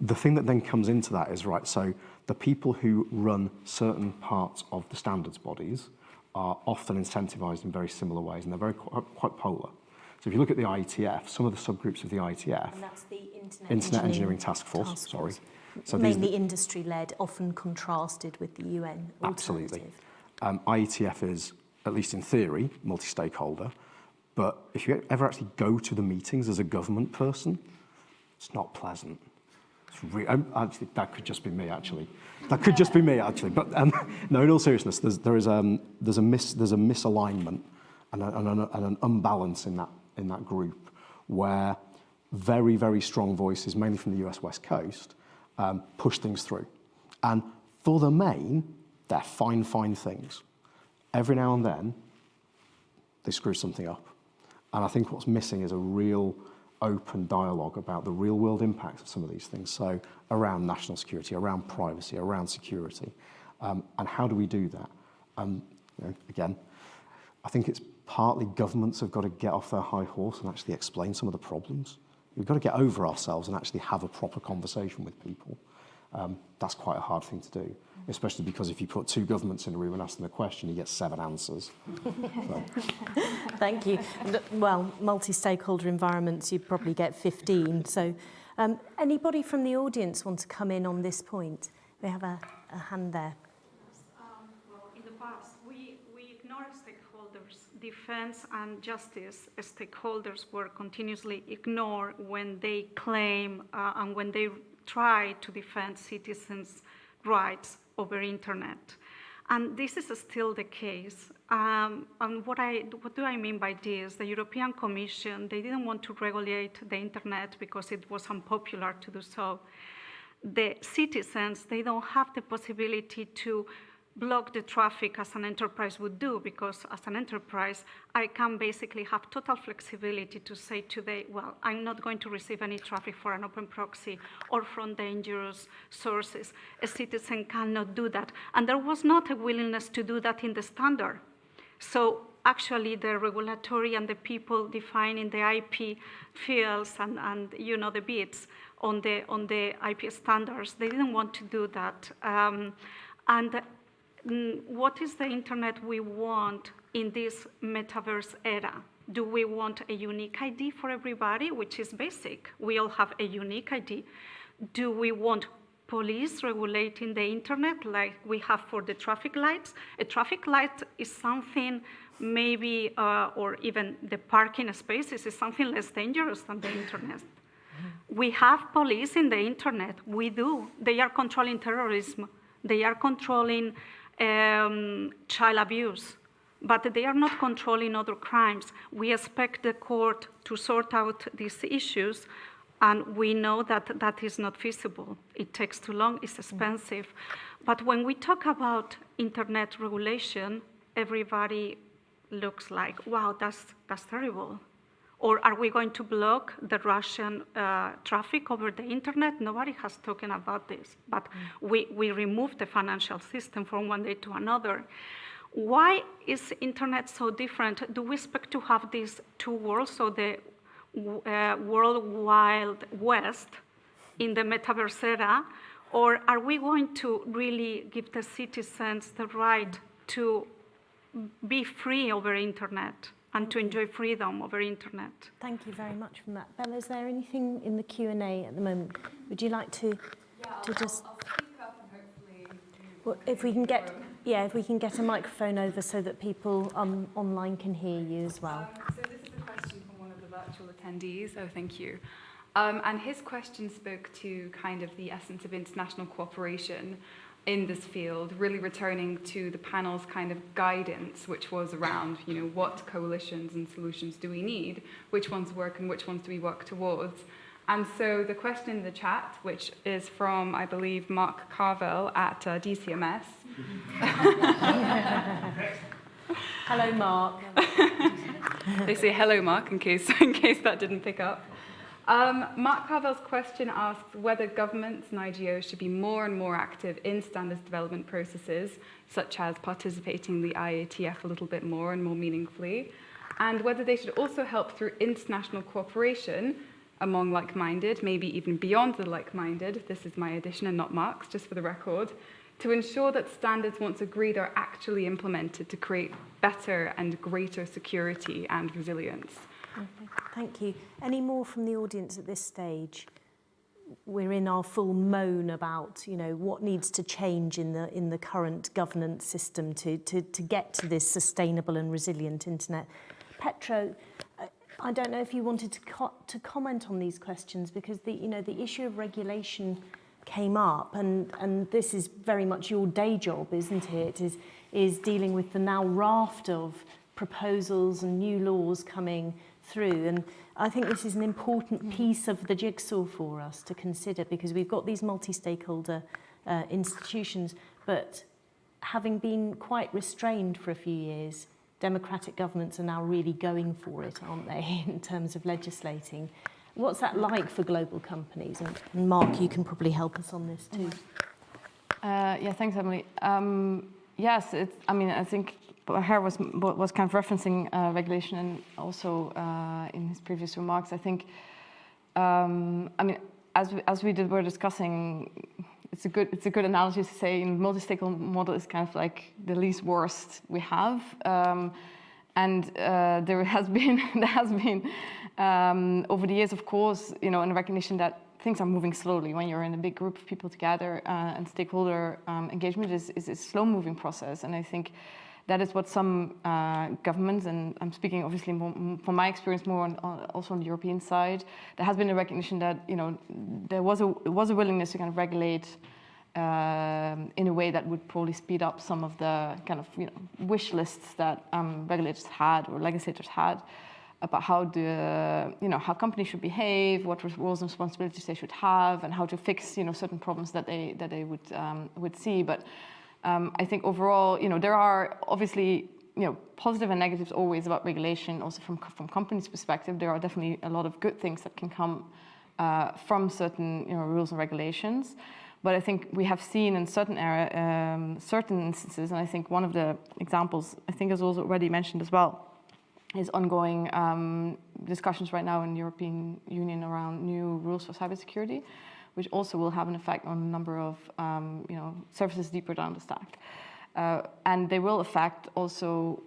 The thing that then comes into that is, right, so the people who run certain parts of the standards bodies are often incentivized in very similar ways, and they're very quite polar. So if you look at the IETF, some of the subgroups of the IETF... And that's the Internet Engineering Task Force. Sorry. So mainly industry-led, often contrasted with the UN alternative. Absolutely. IETF is, at least in theory, multi-stakeholder, but if you ever actually go to the meetings as a government person, it's not pleasant. Actually, that could just be me, actually. That could just be me, actually. But no, in all seriousness, there's a misalignment and an unbalance in that group where very, very strong voices, mainly from the US West Coast, push things through. And for the main, they're fine things. Every now and then, they screw something up. And I think what's missing is a real open dialogue about the real world impacts of some of these things. So around national security, around privacy, around security. And how do we do that? Again, I think it's partly governments have got to get off their high horse and actually explain some of the problems. We've got to get over ourselves and actually have a proper conversation with people. That's quite a hard thing to do, especially because if you put two governments in a room and ask them a question, you get 7 answers. So. Thank you. Well, multi-stakeholder environments, you probably get 15. So anybody from the audience want to come in on this point? We have a hand there. Well, in the past, we ignore stakeholders. Defense and justice stakeholders were continuously ignored when they claim and when they try to defend citizens' rights over internet. And this is still the case. And what do I mean by this? The European Commission, they didn't want to regulate the internet because it was unpopular to do so. The citizens, they don't have the possibility to block the traffic as an enterprise would do, because as an enterprise, I can basically have total flexibility to say today, well, I'm not going to receive any traffic for an open proxy or from dangerous sources. A citizen cannot do that. And there was not a willingness to do that in the standard. So actually the regulatory and the people defining the IP fields and the bits on the IP standards, they didn't want to do that. What is the internet we want in this metaverse era? Do we want a unique ID for everybody, which is basic? We all have a unique ID. Do we want police regulating the internet like we have for the traffic lights? A traffic light is something maybe, or even the parking spaces is something less dangerous than the internet. We have police in the internet, we do. They are controlling terrorism. They are controlling child abuse, but they are not controlling other crimes. We expect the court to sort out these issues, and we know that that is not feasible. It takes too long, it's expensive. But when we talk about internet regulation, everybody looks like, wow, that's terrible. Or are we going to block the Russian traffic over the internet? Nobody has spoken about this, but we removed the financial system from one day to another. Why is internet so different? Do we expect to have these two worlds, so the world wild west in the metaverse era, or are we going to really give the citizens the right to be free over internet and to enjoy freedom over internet? Thank you very much for that. Bella, is there anything in the Q&A at the moment? Would you like to just... I'll speak up and hopefully... Well, if we can get a microphone over so that people online can hear you as well. So this is a question from one of the virtual attendees, so thank you. And his question spoke to kind of the essence of international cooperation in this field, really returning to the panel's kind of guidance, which was around, what coalitions and solutions do we need, which ones work and which ones do we work towards. And so the question in the chat, which is from, I believe, Mark Carville at DCMS. Hello, Mark. They say hello, Mark, in case that didn't pick up. Mark Carville's question asks whether governments and IGOs should be more and more active in standards development processes, such as participating in the IATF a little bit more and more meaningfully, and whether they should also help through international cooperation among like-minded, maybe even beyond the like-minded, this is my addition and not Mark's, just for the record, to ensure that standards once agreed are actually implemented to create better and greater security and resilience. Okay, thank you. Any more from the audience at this stage? We're in our full moan about, what needs to change in the current governance system to get to this sustainable and resilient internet. Petro, I don't know if you wanted to comment on these questions, because the issue of regulation came up, and this is very much your day job, isn't it? Is dealing with the now raft of proposals and new laws coming through, and I think this is an important piece of the jigsaw for us to consider, because we've got these multi-stakeholder institutions, but having been quite restrained for a few years, democratic governments are now really going for it, aren't they, in terms of legislating. What's that like for global companies? And Mark, you can probably help us on this too. Yeah, thanks, Emily. Yes, I think Herr was kind of referencing regulation, and also in his previous remarks, I think, as we were discussing, it's a good analogy to say multi-stakeholder model is kind of like the least worst we have, and there has been over the years, of course, in a recognition that things are moving slowly when you're in a big group of people together, and stakeholder engagement is a slow-moving process, and I think that is what some governments, and I'm speaking obviously more, from my experience more also on the European side, there has been a recognition that there was a willingness to kind of regulate in a way that would probably speed up some of the kind of wish lists that regulators had or legislators had about how how companies should behave, what roles and responsibilities they should have, and how to fix certain problems that they would see. But I think overall, there are obviously, positive and negatives always about regulation. Also from companies' perspective, there are definitely a lot of good things that can come from certain, rules and regulations. But I think we have seen in certain instances, and I think one of the examples, I think is also already mentioned as well, is ongoing discussions right now in the European Union around new rules for cybersecurity, which also will have an effect on a number of services deeper down the stack. And they will affect also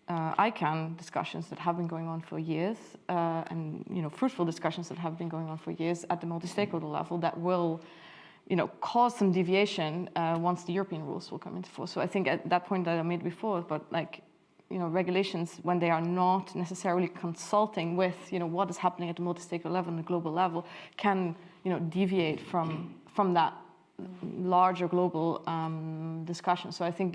ICANN discussions that have been going on for years, and fruitful discussions that have been going on for years at the multi-stakeholder level that will cause some deviation once the European rules will come into force. So I think at that point that I made before, but regulations, when they are not necessarily consulting with what is happening at the multi-stakeholder level and the global level, can deviate from that larger global discussion. So I think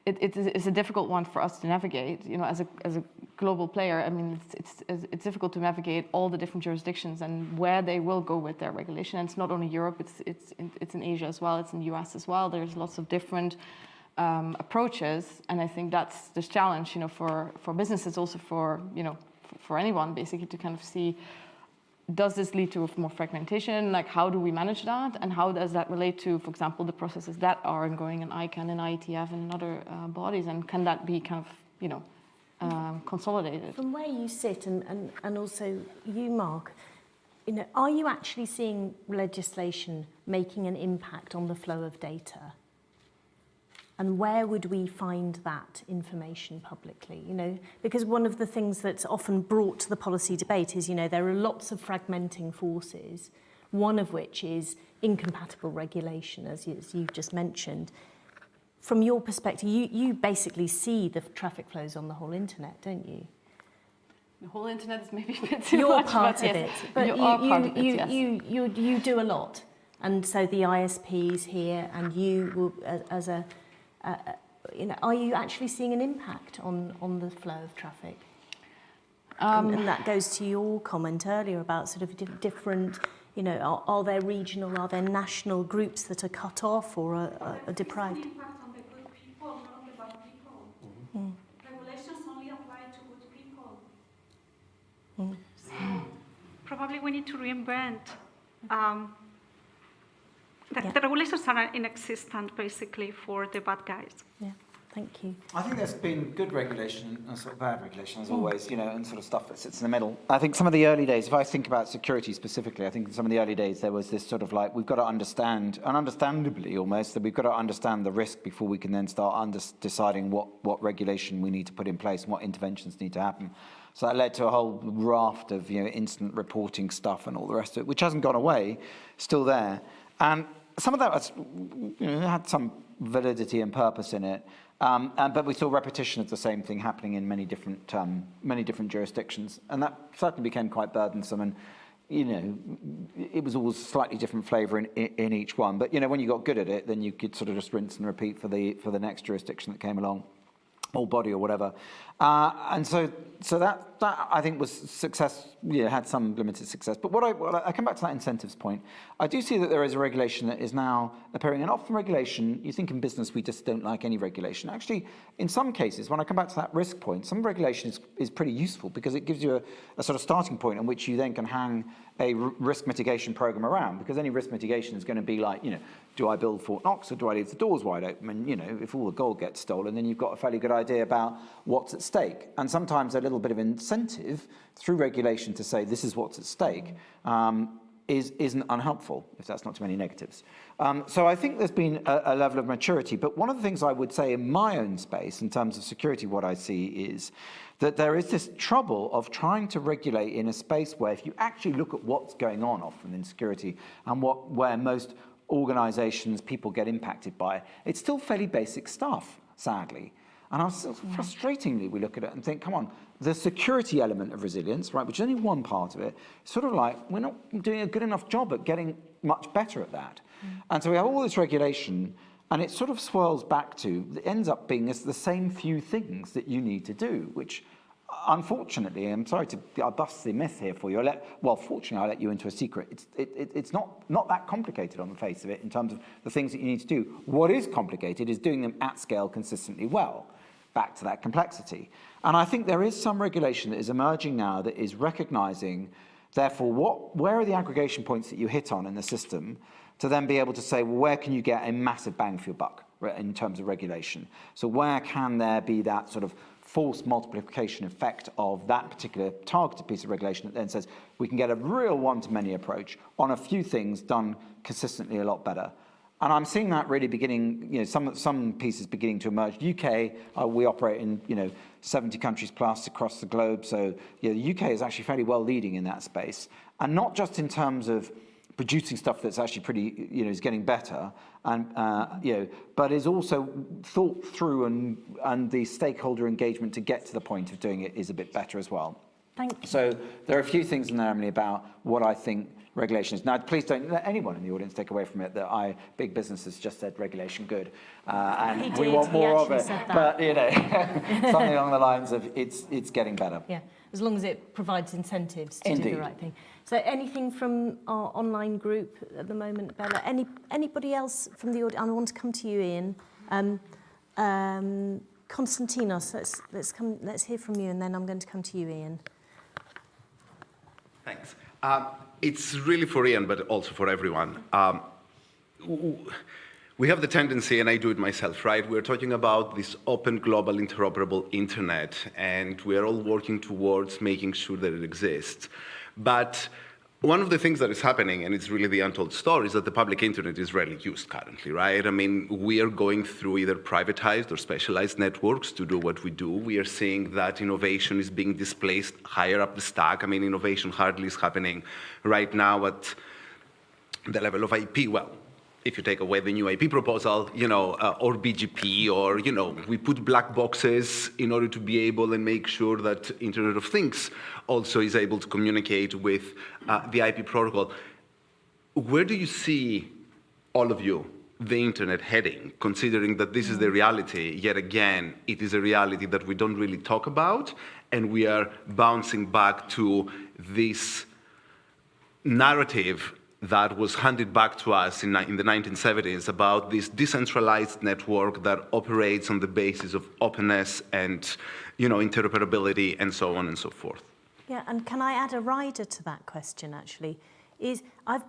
it is a difficult one for us to navigate. As a global player, I mean, it's difficult to navigate all the different jurisdictions and where they will go with their regulation. And it's not only Europe; it's in Asia as well. It's in the US as well. There's lots of different approaches, and I think that's the challenge, for businesses, also for anyone, basically, to kind of see, does this lead to more fragmentation? Like, how do we manage that, and how does that relate to, for example, the processes that are ongoing in ICANN and IETF and in other bodies, and can that be kind of consolidated? From where you sit, and also you, Mark, are you actually seeing legislation making an impact on the flow of data? And where would we find that information publicly? Because one of the things that's often brought to the policy debate is, there are lots of fragmenting forces, one of which is incompatible regulation, as you've just mentioned. From your perspective, you basically see the traffic flows on the whole internet, don't you? The whole internet is maybe a bit too You're much, part of it, but you do a lot. And so the ISPs here, and you will, as a are you actually seeing an impact on the flow of traffic? And that goes to your comment earlier about sort of different, are there regional, are there national groups that are cut off or are deprived? Impact on the good people, not the bad people. Regulations only apply to good people. So probably we need to reinvent. The regulations are inexistent, basically, for the bad guys. Yeah, thank you. I think there's been good regulation and sort of bad regulation, as always, and sort of stuff that sits in the middle. I think some of the early days, if I think about security specifically, I think in some of the early days there was this sort of like, we've got to understand, and understandably almost, that we've got to understand the risk before we can then start deciding what regulation we need to put in place and what interventions need to happen. So that led to a whole raft of incident reporting stuff and all the rest of it, which hasn't gone away, still there. And some of that was, had some validity and purpose in it, but we saw repetition of the same thing happening in many different jurisdictions, and that certainly became quite burdensome. And it was always slightly different flavour in each one. But when you got good at it, then you could sort of just rinse and repeat for the next jurisdiction that came along, or body or whatever. And so that I think was success. Had some limited success. But I come back to that incentives point. I do see that there is a regulation that is now appearing, and often regulation, you think in business we just don't like any regulation. Actually, in some cases, when I come back to that risk point, some regulation is pretty useful because it gives you a sort of starting point on which you then can hang a risk mitigation program around, because any risk mitigation is going to be like, do I build Fort Knox or do I leave the doors wide open? And, if all the gold gets stolen, then you've got a fairly good idea about what's at stake. And sometimes a little bit of incentive through regulation to say this is what's at stake isn't unhelpful, if that's not too many negatives. So I think there's been a level of maturity. But one of the things I would say in my own space, in terms of security, what I see is that there is this trouble of trying to regulate in a space where, if you actually look at what's going on often in security and where most organizations, people get impacted by, it's still fairly basic stuff, sadly. And frustratingly, we look at it and think, come on, the security element of resilience, right, which is only one part of it, sort of like, we're not doing a good enough job at getting much better at that. And so we have all this regulation, and it sort of swirls back to, it ends up being the same few things that you need to do, which Unfortunately, I'm sorry I'll bust the myth here for you. Fortunately, I'll let you into a secret. It's not that complicated on the face of it in terms of the things that you need to do. What is complicated is doing them at scale consistently well. Back to that complexity. And I think there is some regulation that is emerging now that is recognizing, therefore, where are the aggregation points that you hit on in the system to then be able to say, well, where can you get a massive bang for your buck in terms of regulation? So where can there be that sort of force multiplication effect of that particular targeted piece of regulation that then says we can get a real one-to-many approach on a few things done consistently a lot better. And I'm seeing that really beginning, some pieces beginning to emerge. UK, we operate in, 70 countries plus across the globe. So the UK is actually fairly well leading in that space. And not just in terms of producing stuff that's actually pretty, is getting better, and but is also thought through, and the stakeholder engagement to get to the point of doing it is a bit better as well. Thank you. So there are a few things in there, Emily, about what I think regulation is. Now, please don't let anyone in the audience take away from it that big business has just said regulation good, and we want more of it. But something along the lines of it's getting better. Yeah, as long as it provides incentives to do the right thing. So anything from our online group at the moment, Bella? Anybody else from the audience? I want to come to you, Ian. Konstantinos, let's hear from you, and then I'm going to come to you, Ian. Thanks. It's really for Ian, but also for everyone. We have the tendency, and I do it myself, right? We're talking about this open, global, interoperable internet, and we're all working towards making sure that it exists. But one of the things that is happening, and it's really the untold story, is that the public internet is rarely used currently, right? I mean, we are going through either privatized or specialized networks to do what we do. We are seeing that innovation is being displaced higher up the stack. I mean, innovation hardly is happening right now at the level of IP. Well, if you take away the new IP proposal, or BGP, or, we put black boxes in order to be able and make sure that Internet of Things also is able to communicate with the IP protocol. Where do you see, all of you, the internet heading, considering that this is the reality? Yet again, it is a reality that we don't really talk about, and we are bouncing back to this narrative that was handed back to us in the 1970s about this decentralized network that operates on the basis of openness and, interoperability and so on and so forth. Yeah, and can I add a rider to that question, actually? I've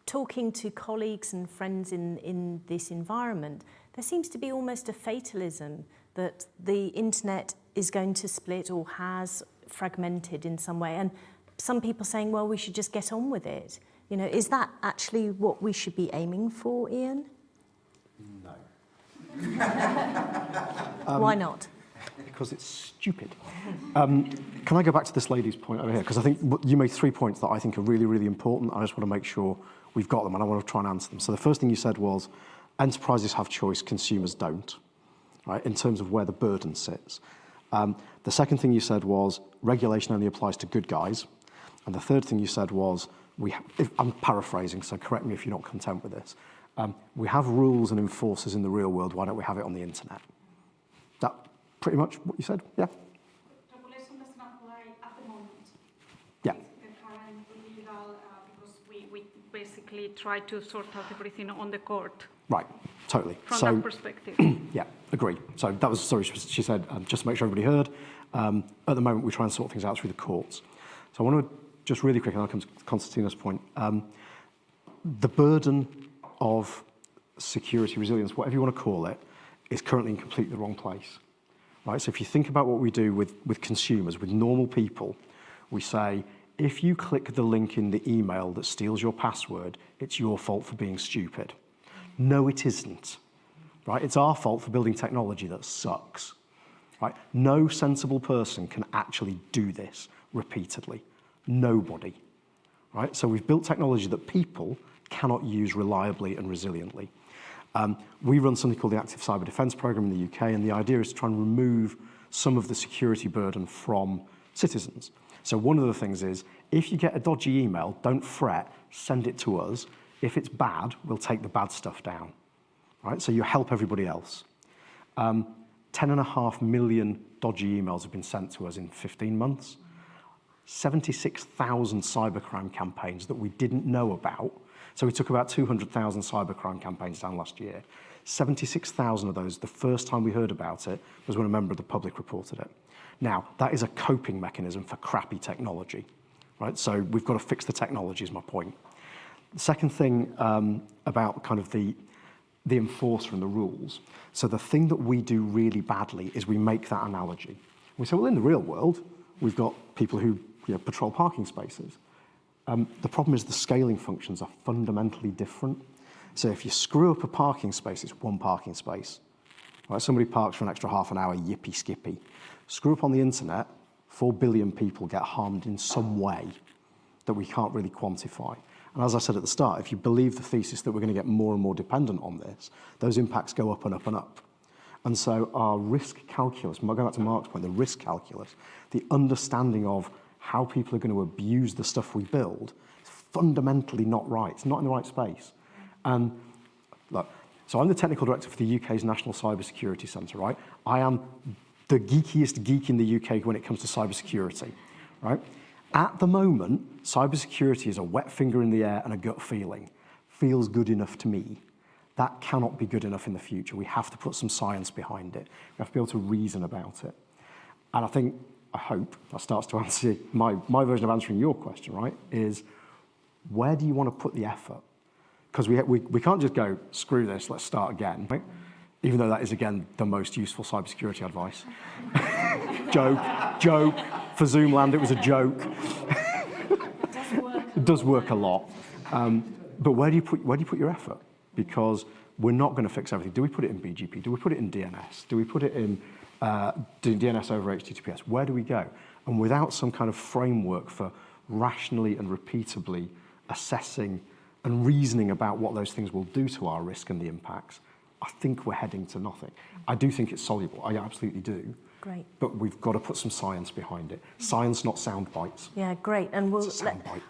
talking to colleagues and friends in this environment, there seems to be almost a fatalism that the internet is going to split or has fragmented in some way. And some people saying, well, we should just get on with it. Is that actually what we should be aiming for, Ian? No. Why not? Because it's stupid. Can I go back to this lady's point over here? Because I think you made 3 points that I think are really, really important. I just want to make sure we've got them, and I want to try and answer them. So the first thing you said was enterprises have choice, consumers don't, right, in terms of where the burden sits. The second thing you said was regulation only applies to good guys. And the third thing you said was, I'm paraphrasing, so correct me if you're not content with this. We have rules and enforcers in the real world, why don't we have it on the internet? That pretty much what you said? Yeah? Regulation does not apply at the moment. Yeah. The current legal, because we basically try to sort out everything on the court. Right, totally. From that perspective. Yeah, agree. So that was, sorry, she said, just to make sure everybody heard, at the moment we try and sort things out through the courts. So I want to just really quick, and I'll come to Konstantinos' point. The burden of security, resilience, whatever you want to call it, is currently in completely the wrong place. Right? So if you think about what we do with consumers, with normal people, we say, if you click the link in the email that steals your password, it's your fault for being stupid. No, it isn't. Right? It's our fault for building technology that sucks. Right? No sensible person can actually do this repeatedly. Nobody, right? So we've built technology that people cannot use reliably and resiliently. We run something called the Active Cyber Defence Programme in the UK, and the idea is to try and remove some of the security burden from citizens. So one of the things is, if you get a dodgy email, don't fret, send it to us. If it's bad, we'll take the bad stuff down, right? So you help everybody else. 10.5 million dodgy emails have been sent to us in 15 months. 76,000 cybercrime campaigns that we didn't know about. So we took about 200,000 cybercrime campaigns down last year. 76,000 of those, the first time we heard about it was when a member of the public reported it. Now, that is a coping mechanism for crappy technology, right? So we've got to fix the technology is my point. The second thing about kind of the enforcer and the rules. So the thing that we do really badly is we make that analogy. We say, well, in the real world, we've got people who patrol parking spaces. The problem is the scaling functions are fundamentally different. So if you screw up a parking space, it's one parking space. Right? Somebody parks for an extra half an hour, yippee skippy. Screw up on the internet, 4 billion people get harmed in some way that we can't really quantify. And as I said at the start, if you believe the thesis that we're going to get more and more dependent on this, those impacts go up and up and up. And so our risk calculus, going back to Mark's point, the risk calculus, the understanding of how people are going to abuse the stuff we build is fundamentally not right. It's not in the right space. And look, so I'm the technical director for the UK's National Cybersecurity Centre, right? I am the geekiest geek in the UK when it comes to cybersecurity, right? At the moment, cybersecurity is a wet finger in the air and a gut feeling. Feels good enough to me. That cannot be good enough in the future. We have to put some science behind it. We have to be able to reason about it. And I hope that starts to answer my version of answering your question, right, is where do you want to put the effort? Because we can't just go, screw this, let's start again, right? Even though that is, again, the most useful cybersecurity advice. Joke. For Zoomland, it was a joke. It does work a lot. But where do you put your effort? Because we're not going to fix everything. Do we put it in BGP? Do we put it in DNS? Do we put it in DNS over HTTPS? Where do we go? And without some kind of framework for rationally and repeatably assessing and reasoning about what those things will do to our risk and the impacts, I think we're heading to nothing. I do think it's soluble. I absolutely do. Great. But we've got to put some science behind it. Science, not sound bites. Yeah, great. And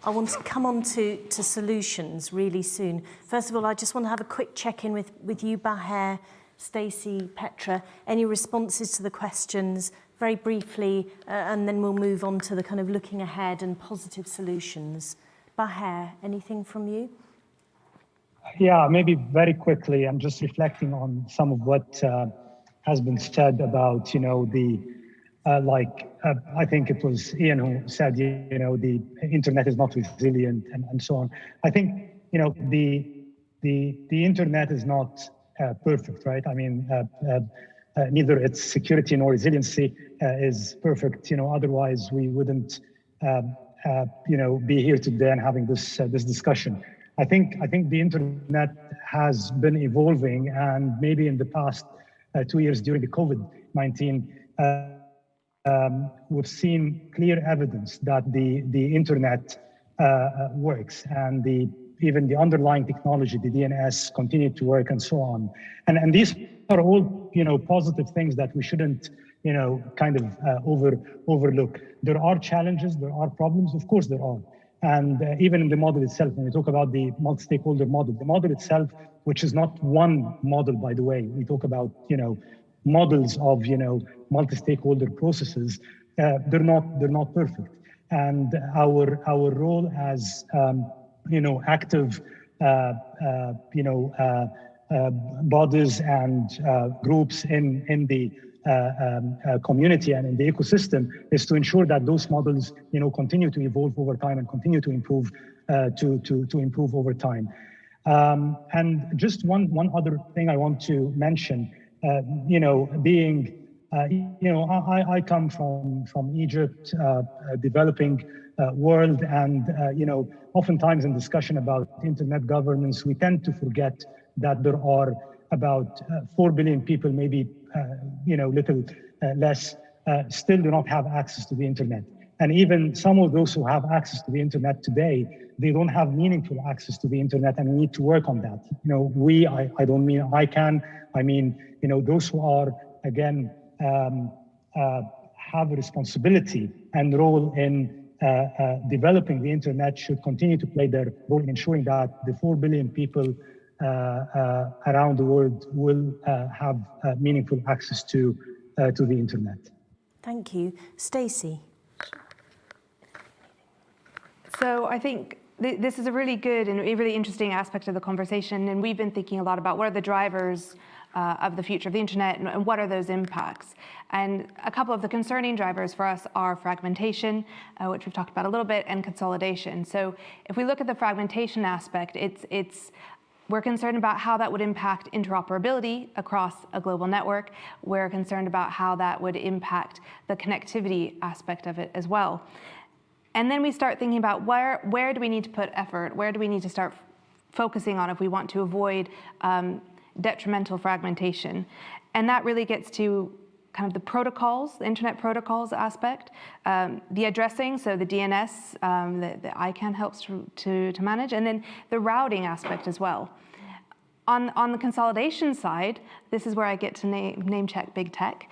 I want to come on to solutions really soon. First of all, I just want to have a quick check-in with you, Baher, Stacey, Petra. Any responses to the questions, very briefly, and then we'll move on to the kind of looking ahead and positive solutions. Baher, anything from you? Yeah, maybe very quickly. I'm just reflecting on some of what has been said about, I think it was Ian who said, the internet is not resilient and so on. I think, the internet is not perfect, right? I mean, neither its security nor resiliency is perfect. Otherwise we wouldn't, be here today and having this discussion. I think the internet has been evolving, and maybe in the past 2 years during the COVID-19, we've seen clear evidence that the internet works, and even the underlying technology, the DNS, continued to work, and so on. And these are all positive things that we shouldn't kind of overlook. There are challenges, there are problems, of course there are. And even in the model itself, when we talk about the multi-stakeholder model, the model itself, which is not one model, by the way, we talk about, models of, multi-stakeholder processes, they're not perfect. And our role as, active, bodies and groups in the community and in the ecosystem is to ensure that those models, continue to evolve over time and continue to improve, to improve over time. And just one other thing I want to mention, being, I come from Egypt, developing world, and oftentimes in discussion about internet governance, we tend to forget that there are about 4 billion people, maybe little less, still do not have access to the internet. And even some of those who have access to the internet today, they don't have meaningful access to the internet, and we need to work on that. I don't mean I can, I mean, those who are, again, have a responsibility and role in developing the internet should continue to play their role in ensuring that the 4 billion people around the world will have meaningful access to to the internet. Thank you. Stacey. So I think this is a really good and a really interesting aspect of the conversation, and we've been thinking a lot about what are the drivers of the future of the internet and what are those impacts. And a couple of the concerning drivers for us are fragmentation, which we've talked about a little bit, and consolidation. So if we look at the fragmentation aspect, we're concerned about how that would impact interoperability across a global network. We're concerned about how that would impact the connectivity aspect of it as well. And then we start thinking about where do we need to put effort? Where do we need to start focusing on if we want to avoid detrimental fragmentation? And that really gets to kind of the protocols, the internet protocols aspect, the addressing, so the DNS that ICANN helps to manage, and then the routing aspect as well. On the consolidation side, this is where I get to name check big tech.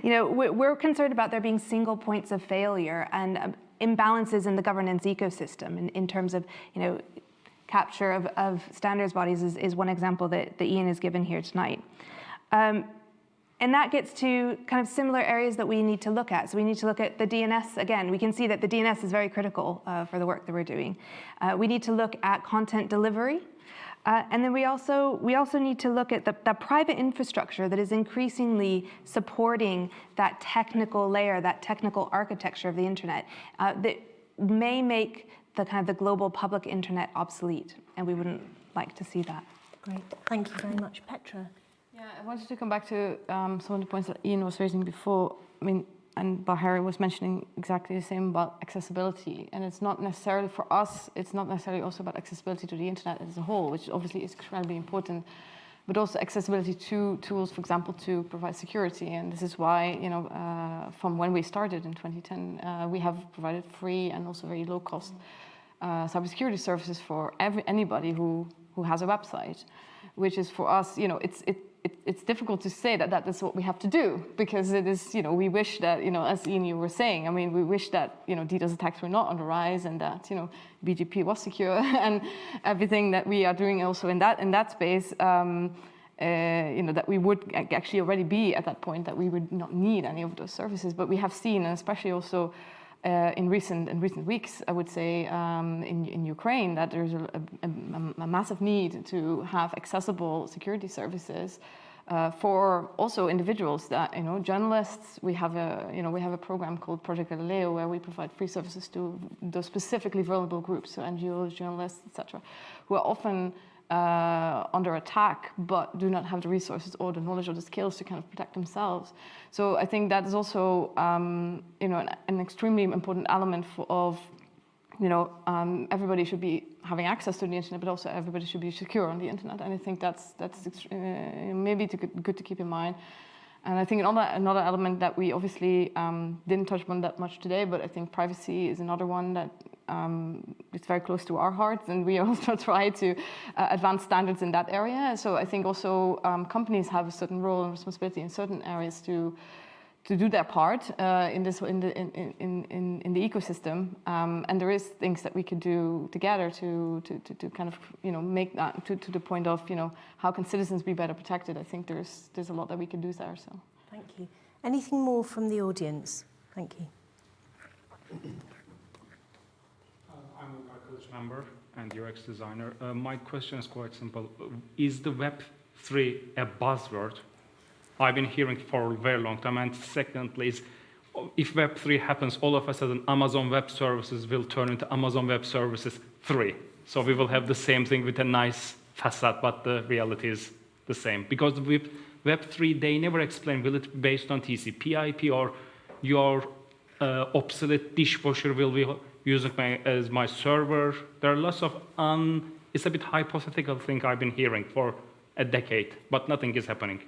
We're concerned about there being single points of failure and imbalances in the governance ecosystem in terms of, capture of standards bodies is one example that Ian has given here tonight. And that gets to kind of similar areas that we need to look at. So we need to look at the DNS. Again, we can see that the DNS is very critical for the work that we're doing. We need to look at content delivery. And then we also need to look at the private infrastructure that is increasingly supporting that technical layer, that technical architecture of the internet that may make the kind of the global public internet obsolete. And we wouldn't like to see that. Great, thank you very much. Petra? Yeah, I wanted to come back to some of the points that Ian was raising before. And Bahari was mentioning exactly the same about accessibility. And it's not necessarily for us, it's not necessarily also about accessibility to the internet as a whole, which obviously is incredibly important, but also accessibility to tools, for example, to provide security. And this is why, from when we started in 2010, we have provided free and also very low cost cybersecurity services for anybody who has a website, which is for us, it's difficult to say that is what we have to do, because it is, we wish that, as Ian, you were saying, we wish that, DDoS attacks were not on the rise and that, BGP was secure and everything that we are doing also in that space, that we would actually already be at that point that we would not need any of those services. But we have seen, and especially also in recent weeks, I would say, in Ukraine, that there's a massive need to have accessible security services for also individuals that, journalists. We have a program called Project Galileo where we provide free services to those specifically vulnerable groups, so NGOs, journalists, etc., who are often under attack, but do not have the resources or the knowledge or the skills to kind of protect themselves. So I think that is also, an extremely important element of, everybody should be having access to the internet, but also everybody should be secure on the internet. And I think that's maybe good to keep in mind. And I think another element that we obviously didn't touch on that much today, but I think privacy is another one that it's very close to our hearts, and we also try to advance standards in that area. So I think also companies have a certain role and responsibility in certain areas to do their part in the ecosystem, and there is things that we could do together to kind of make that to the point of how can citizens be better protected. I think there's a lot that we can do there. So thank you. Anything more from the audience? Thank you. I'm a college member and UX designer. My question is quite simple. Is the Web3 a buzzword? I've been hearing it for a very long time. And secondly, is if Web3 happens, all of a sudden Amazon Web Services will turn into Amazon Web Services 3. So we will have the same thing with a nice facade, but the reality is the same. Because with Web3, they never explain, will it be based on TCP/IP, or your obsolete dishwasher will be using as my server? There are lots of it's a bit hypothetical thing I've been hearing for a decade, but nothing is happening.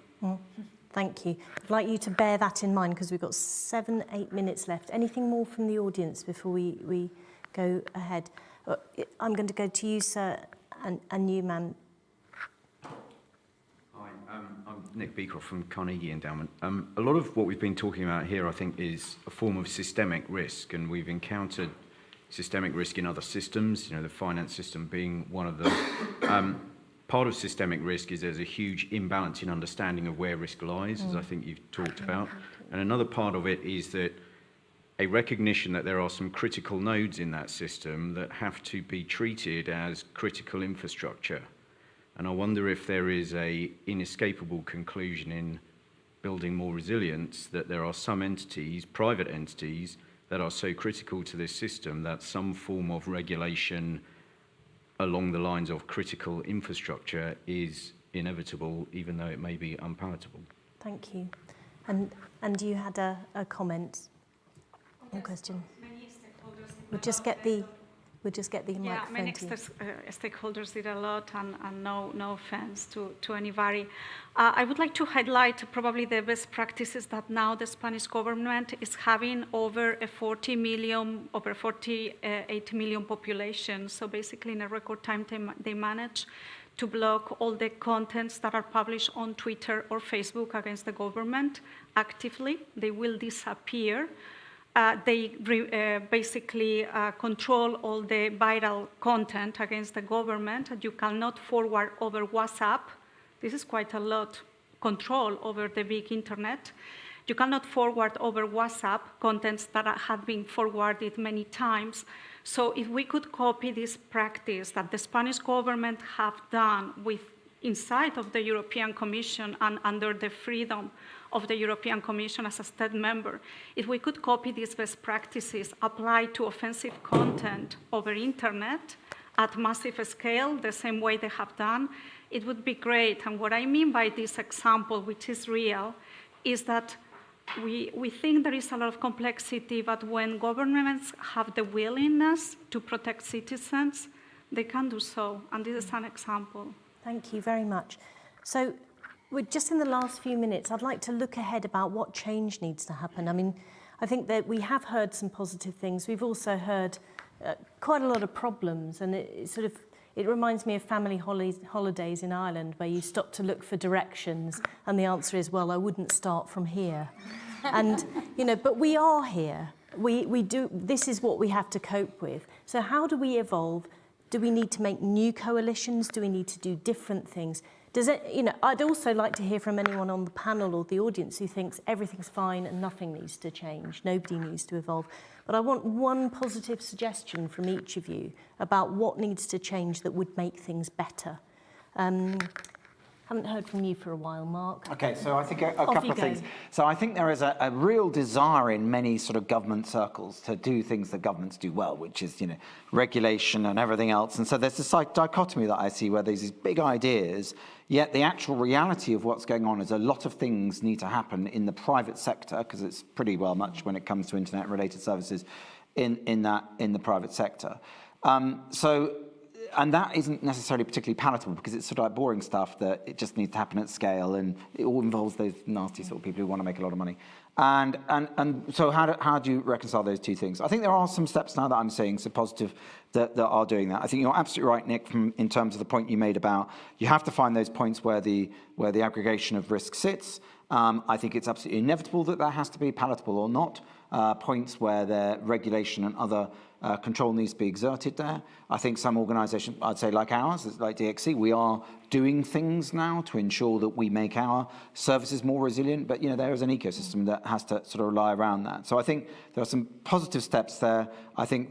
Thank you. I'd like you to bear that in mind because we've got 7-8 minutes left. Anything more from the audience before we go ahead? I'm going to go to you, sir, and you, ma'am. Hi, I'm Nick Beecroft from Carnegie Endowment. A lot of what we've been talking about here, I think, is a form of systemic risk, and we've encountered systemic risk in other systems, the finance system being one of them. part of systemic risk is there's a huge imbalance in understanding of where risk lies, as I think you've talked about. And another part of it is that a recognition that there are some critical nodes in that system that have to be treated as critical infrastructure. And I wonder if there is a inescapable conclusion in building more resilience that there are some entities, private entities, that are so critical to this system that some form of regulation along the lines of critical infrastructure is inevitable, even though it may be unpalatable. Thank you. And you had a comment or question? We'll just get the microphone many to you. stakeholders did a lot, and no offense to anybody. I would like to highlight probably the best practices that now the Spanish government is having over 48 million population. So basically in a record time, they manage to block all the contents that are published on Twitter or Facebook against the government actively. They will disappear. They basically control all the viral content against the government. You cannot forward over WhatsApp. This is quite a lot control over the big internet. You cannot forward over WhatsApp contents that have been forwarded many times. So if we could copy this practice that the Spanish government have done inside of the European Commission and under the freedom of the European Commission as a state member, if we could copy these best practices applied to offensive content over internet at massive scale, the same way they have done, it would be great. And what I mean by this example, which is real, is that we think there is a lot of complexity, but when governments have the willingness to protect citizens, they can do so. And this is an example. Thank you very much. So we're just in the last few minutes, I'd like to look ahead about what change needs to happen. I mean, I think that we have heard some positive things. We've also heard quite a lot of problems, and it reminds me of family holidays in Ireland, where you stop to look for directions, and the answer is, well, I wouldn't start from here. And, but we are here. We do, this is what we have to cope with. So how do we evolve? Do we need to make new coalitions? Do we need to do different things? I'd also like to hear from anyone on the panel or the audience who thinks everything's fine and nothing needs to change, nobody needs to evolve. But I want one positive suggestion from each of you about what needs to change that would make things better. Haven't heard from you for a while, Mark. Okay, so I think a couple of things. So I think there is a real desire in many sort of government circles to do things that governments do well, which is, regulation and everything else. And so there's this dichotomy that I see where there's these big ideas, yet the actual reality of what's going on is a lot of things need to happen in the private sector, because it's pretty well much when it comes to internet-related services in the private sector. And that isn't necessarily particularly palatable, because it's sort of like boring stuff that it just needs to happen at scale, and it all involves those nasty sort of people who want to make a lot of money. And so how do you reconcile those two things? I think there are some steps now that I'm seeing, so positive, that are doing that. I think you're absolutely right, Nick, in terms of the point you made about you have to find those points where the aggregation of risk sits. I think it's absolutely inevitable that has to be palatable or not. Points where the regulation and other control needs to be exerted there. I think some organisations, I'd say like ours, like DXC, we are doing things now to ensure that we make our services more resilient, but there is an ecosystem that has to sort of rely around that. So I think there are some positive steps there. I think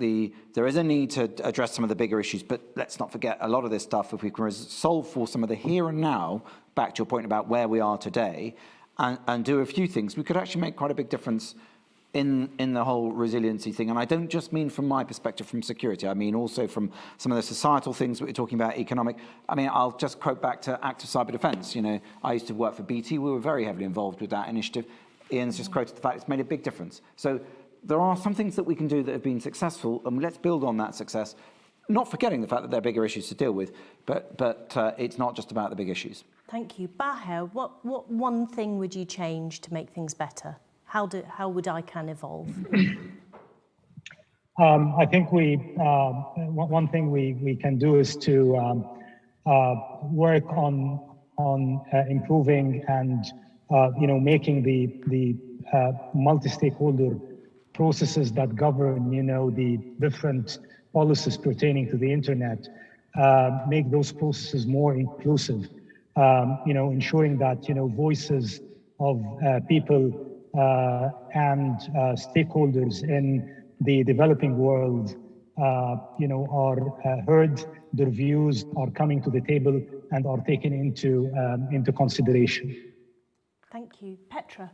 there is a need to address some of the bigger issues, but let's not forget a lot of this stuff, if we can solve for some of the here and now, back to your point about where we are today, and do a few things, we could actually make quite a big difference in the whole resiliency thing. And I don't just mean from my perspective from security, I mean also from some of the societal things that we're talking about, economic. I mean, I'll just quote back to active cyber defense. I used to work for BT, we were very heavily involved with that initiative. Ian's just quoted the fact it's made a big difference. So there are some things that we can do that have been successful, and let's build on that success, not forgetting the fact that there are bigger issues to deal with, but it's not just about the big issues. Thank you. Baher, what one thing would you change to make things better? How would ICANN evolve? I think one thing we can do is to work on improving and making the multi-stakeholder processes that govern the different policies pertaining to the internet make those processes more inclusive, ensuring that, voices of people and stakeholders in the developing world, are heard, their views are coming to the table and are taken into consideration. Thank you. Petra?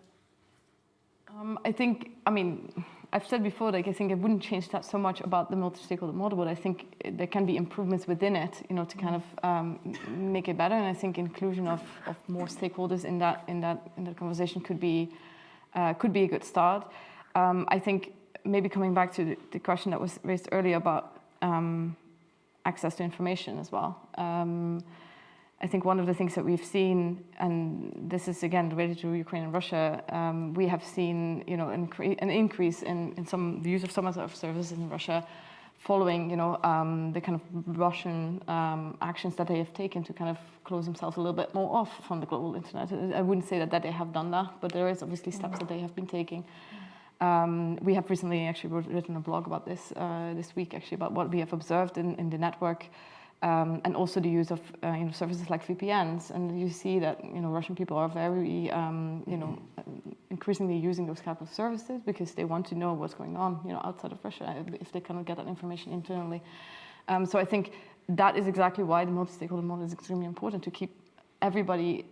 I've said before, I think it wouldn't change that so much about the multi-stakeholder model, but I think there can be improvements within it, to kind of make it better. And I think inclusion of more stakeholders in that conversation could be a good start. I think maybe coming back to the question that was raised earlier about access to information as well. I think one of the things that we've seen, and this is again related to Ukraine and Russia, we have seen an increase in some the use of some of the services in Russia, following the kind of Russian actions that they have taken to kind of close themselves a little bit more off from the global internet. I wouldn't say that they have done that, but there is obviously steps that they have been taking. We have recently actually written a blog about this this week, actually, about what we have observed in the network. And also the use of services like VPNs, and you see that Russian people are very increasingly using those type of services because they want to know what's going on outside of Russia if they cannot get that information internally. So I think that is exactly why the multi-stakeholder model is extremely important, to keep everybody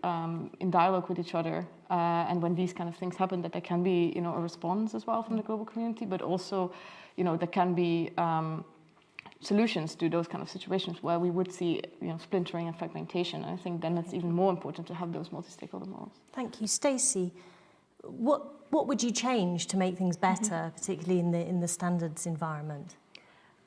in dialogue with each other, and when these kind of things happen, that there can be a response as well from the global community, but also there can be solutions to those kind of situations where we would see splintering and fragmentation. And I think then it's even more important to have those multi-stakeholder models. Thank you. Stacey, what would you change to make things better, particularly in the standards environment?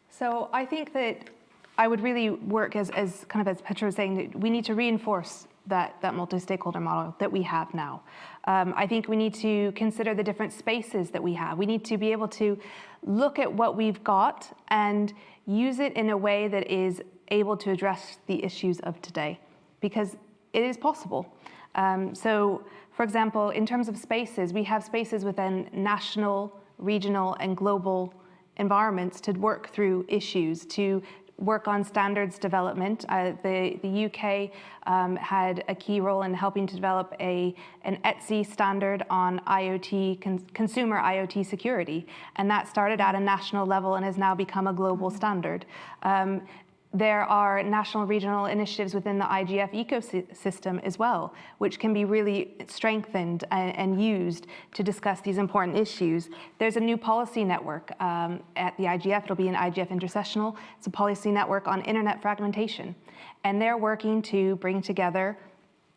So I think that I would really work as Petra was saying, that we need to reinforce that multi-stakeholder model that we have now. I think we need to consider the different spaces that we have. We need to be able to look at what we've got and use it in a way that is able to address the issues of today, because it is possible. So, for example, in terms of spaces, we have spaces within national, regional, and global environments to work through issues, to work on standards development. The UK had a key role in helping to develop an ETSI standard on IoT, consumer IoT security. And that started at a national level and has now become a global standard. There are national regional initiatives within the IGF ecosystem as well, which can be really strengthened and used to discuss these important issues. There's a new policy network at the IGF. It'll be an IGF intersessional. It's a policy network on internet fragmentation. And they're working to bring together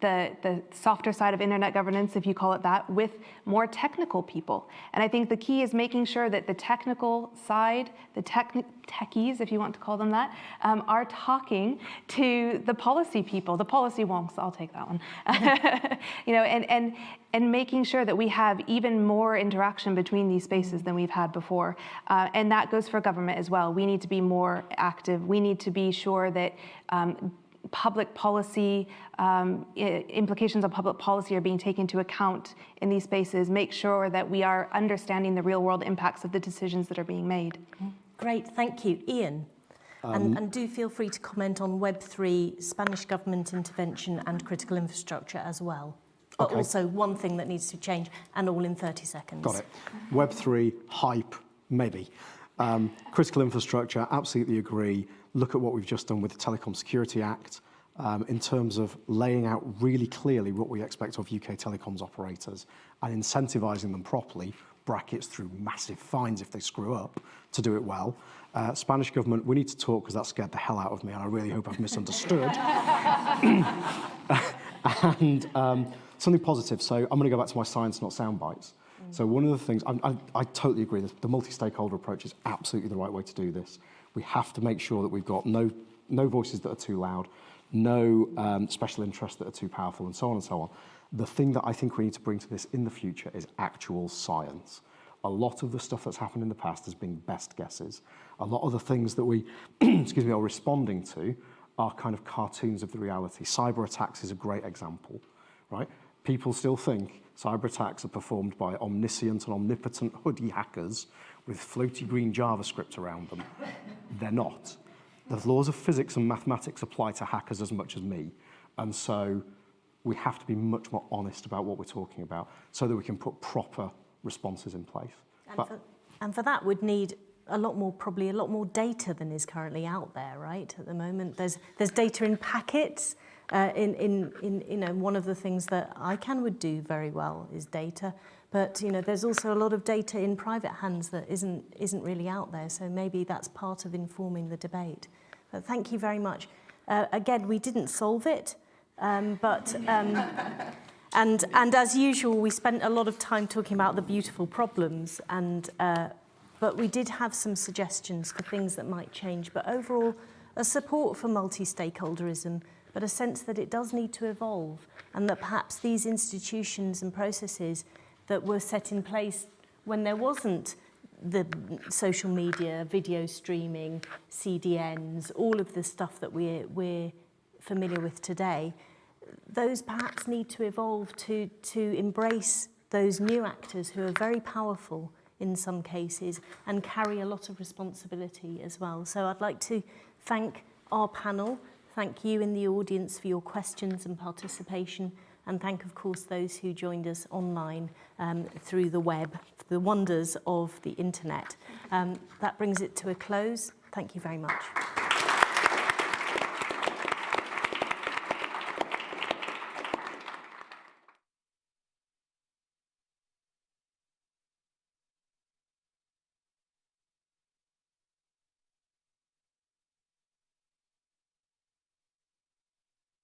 the softer side of internet governance, if you call it that, with more technical people. And I think the key is making sure that the technical side, the techies, if you want to call them that, are talking to the policy people, the policy wonks, I'll take that one. And making sure that we have even more interaction between these spaces than we've had before. And that goes for government as well. We need to be more active. We need to be sure that public policy, implications of public policy are being taken into account in these spaces, make sure that we are understanding the real world impacts of the decisions that are being made. Great, thank you. Ian, and do feel free to comment on Web3, Spanish government intervention and critical infrastructure as well. But also one thing that needs to change, and all in 30 seconds. Got it. Web3, hype, maybe. Critical infrastructure, absolutely agree. Look at what we've just done with the Telecom Security Act in terms of laying out really clearly what we expect of UK telecoms operators and incentivising them properly, brackets through massive fines if they screw up, to do it well. Spanish government, we need to talk because that scared the hell out of me and I really hope I've misunderstood. And something positive. So I'm going to go back to my science, not sound bites. So one of the things, I totally agree, the multi-stakeholder approach is absolutely the right way to do this. We have to make sure that we've got no voices that are too loud, no special interests that are too powerful, and so on and so on. The thing that I think we need to bring to this in the future is actual science. A lot of the stuff that's happened in the past has been best guesses. A lot of the things that we are responding to are kind of cartoons of the reality. Cyber attacks is a great example, right? People still think cyber attacks are performed by omniscient and omnipotent hoodie hackers with floaty green JavaScript around them. They're not. the laws of physics and mathematics apply to hackers as much as me. And so we have to be much more honest about what we're talking about so that we can put proper responses in place. And for that, we'd need probably a lot more data than is currently out there, right? At the moment, there's data in packets. One of the things that ICANN would do very well is data, but there's also a lot of data in private hands that isn't really out there. So maybe that's part of informing the debate. But thank you very much. Again, we didn't solve it, and as usual, we spent a lot of time talking about the beautiful problems, but we did have some suggestions for things that might change. But overall, a support for multi-stakeholderism, but a sense that it does need to evolve, and that perhaps these institutions and processes that were set in place when there wasn't the social media, video streaming, CDNs, all of the stuff that we're familiar with today, those perhaps need to evolve to embrace those new actors who are very powerful in some cases and carry a lot of responsibility as well. So I'd like to thank our panel, thank you in the audience for your questions and participation, and thank, of course, those who joined us online through the web, the wonders of the internet. That brings it to a close. Thank you very much.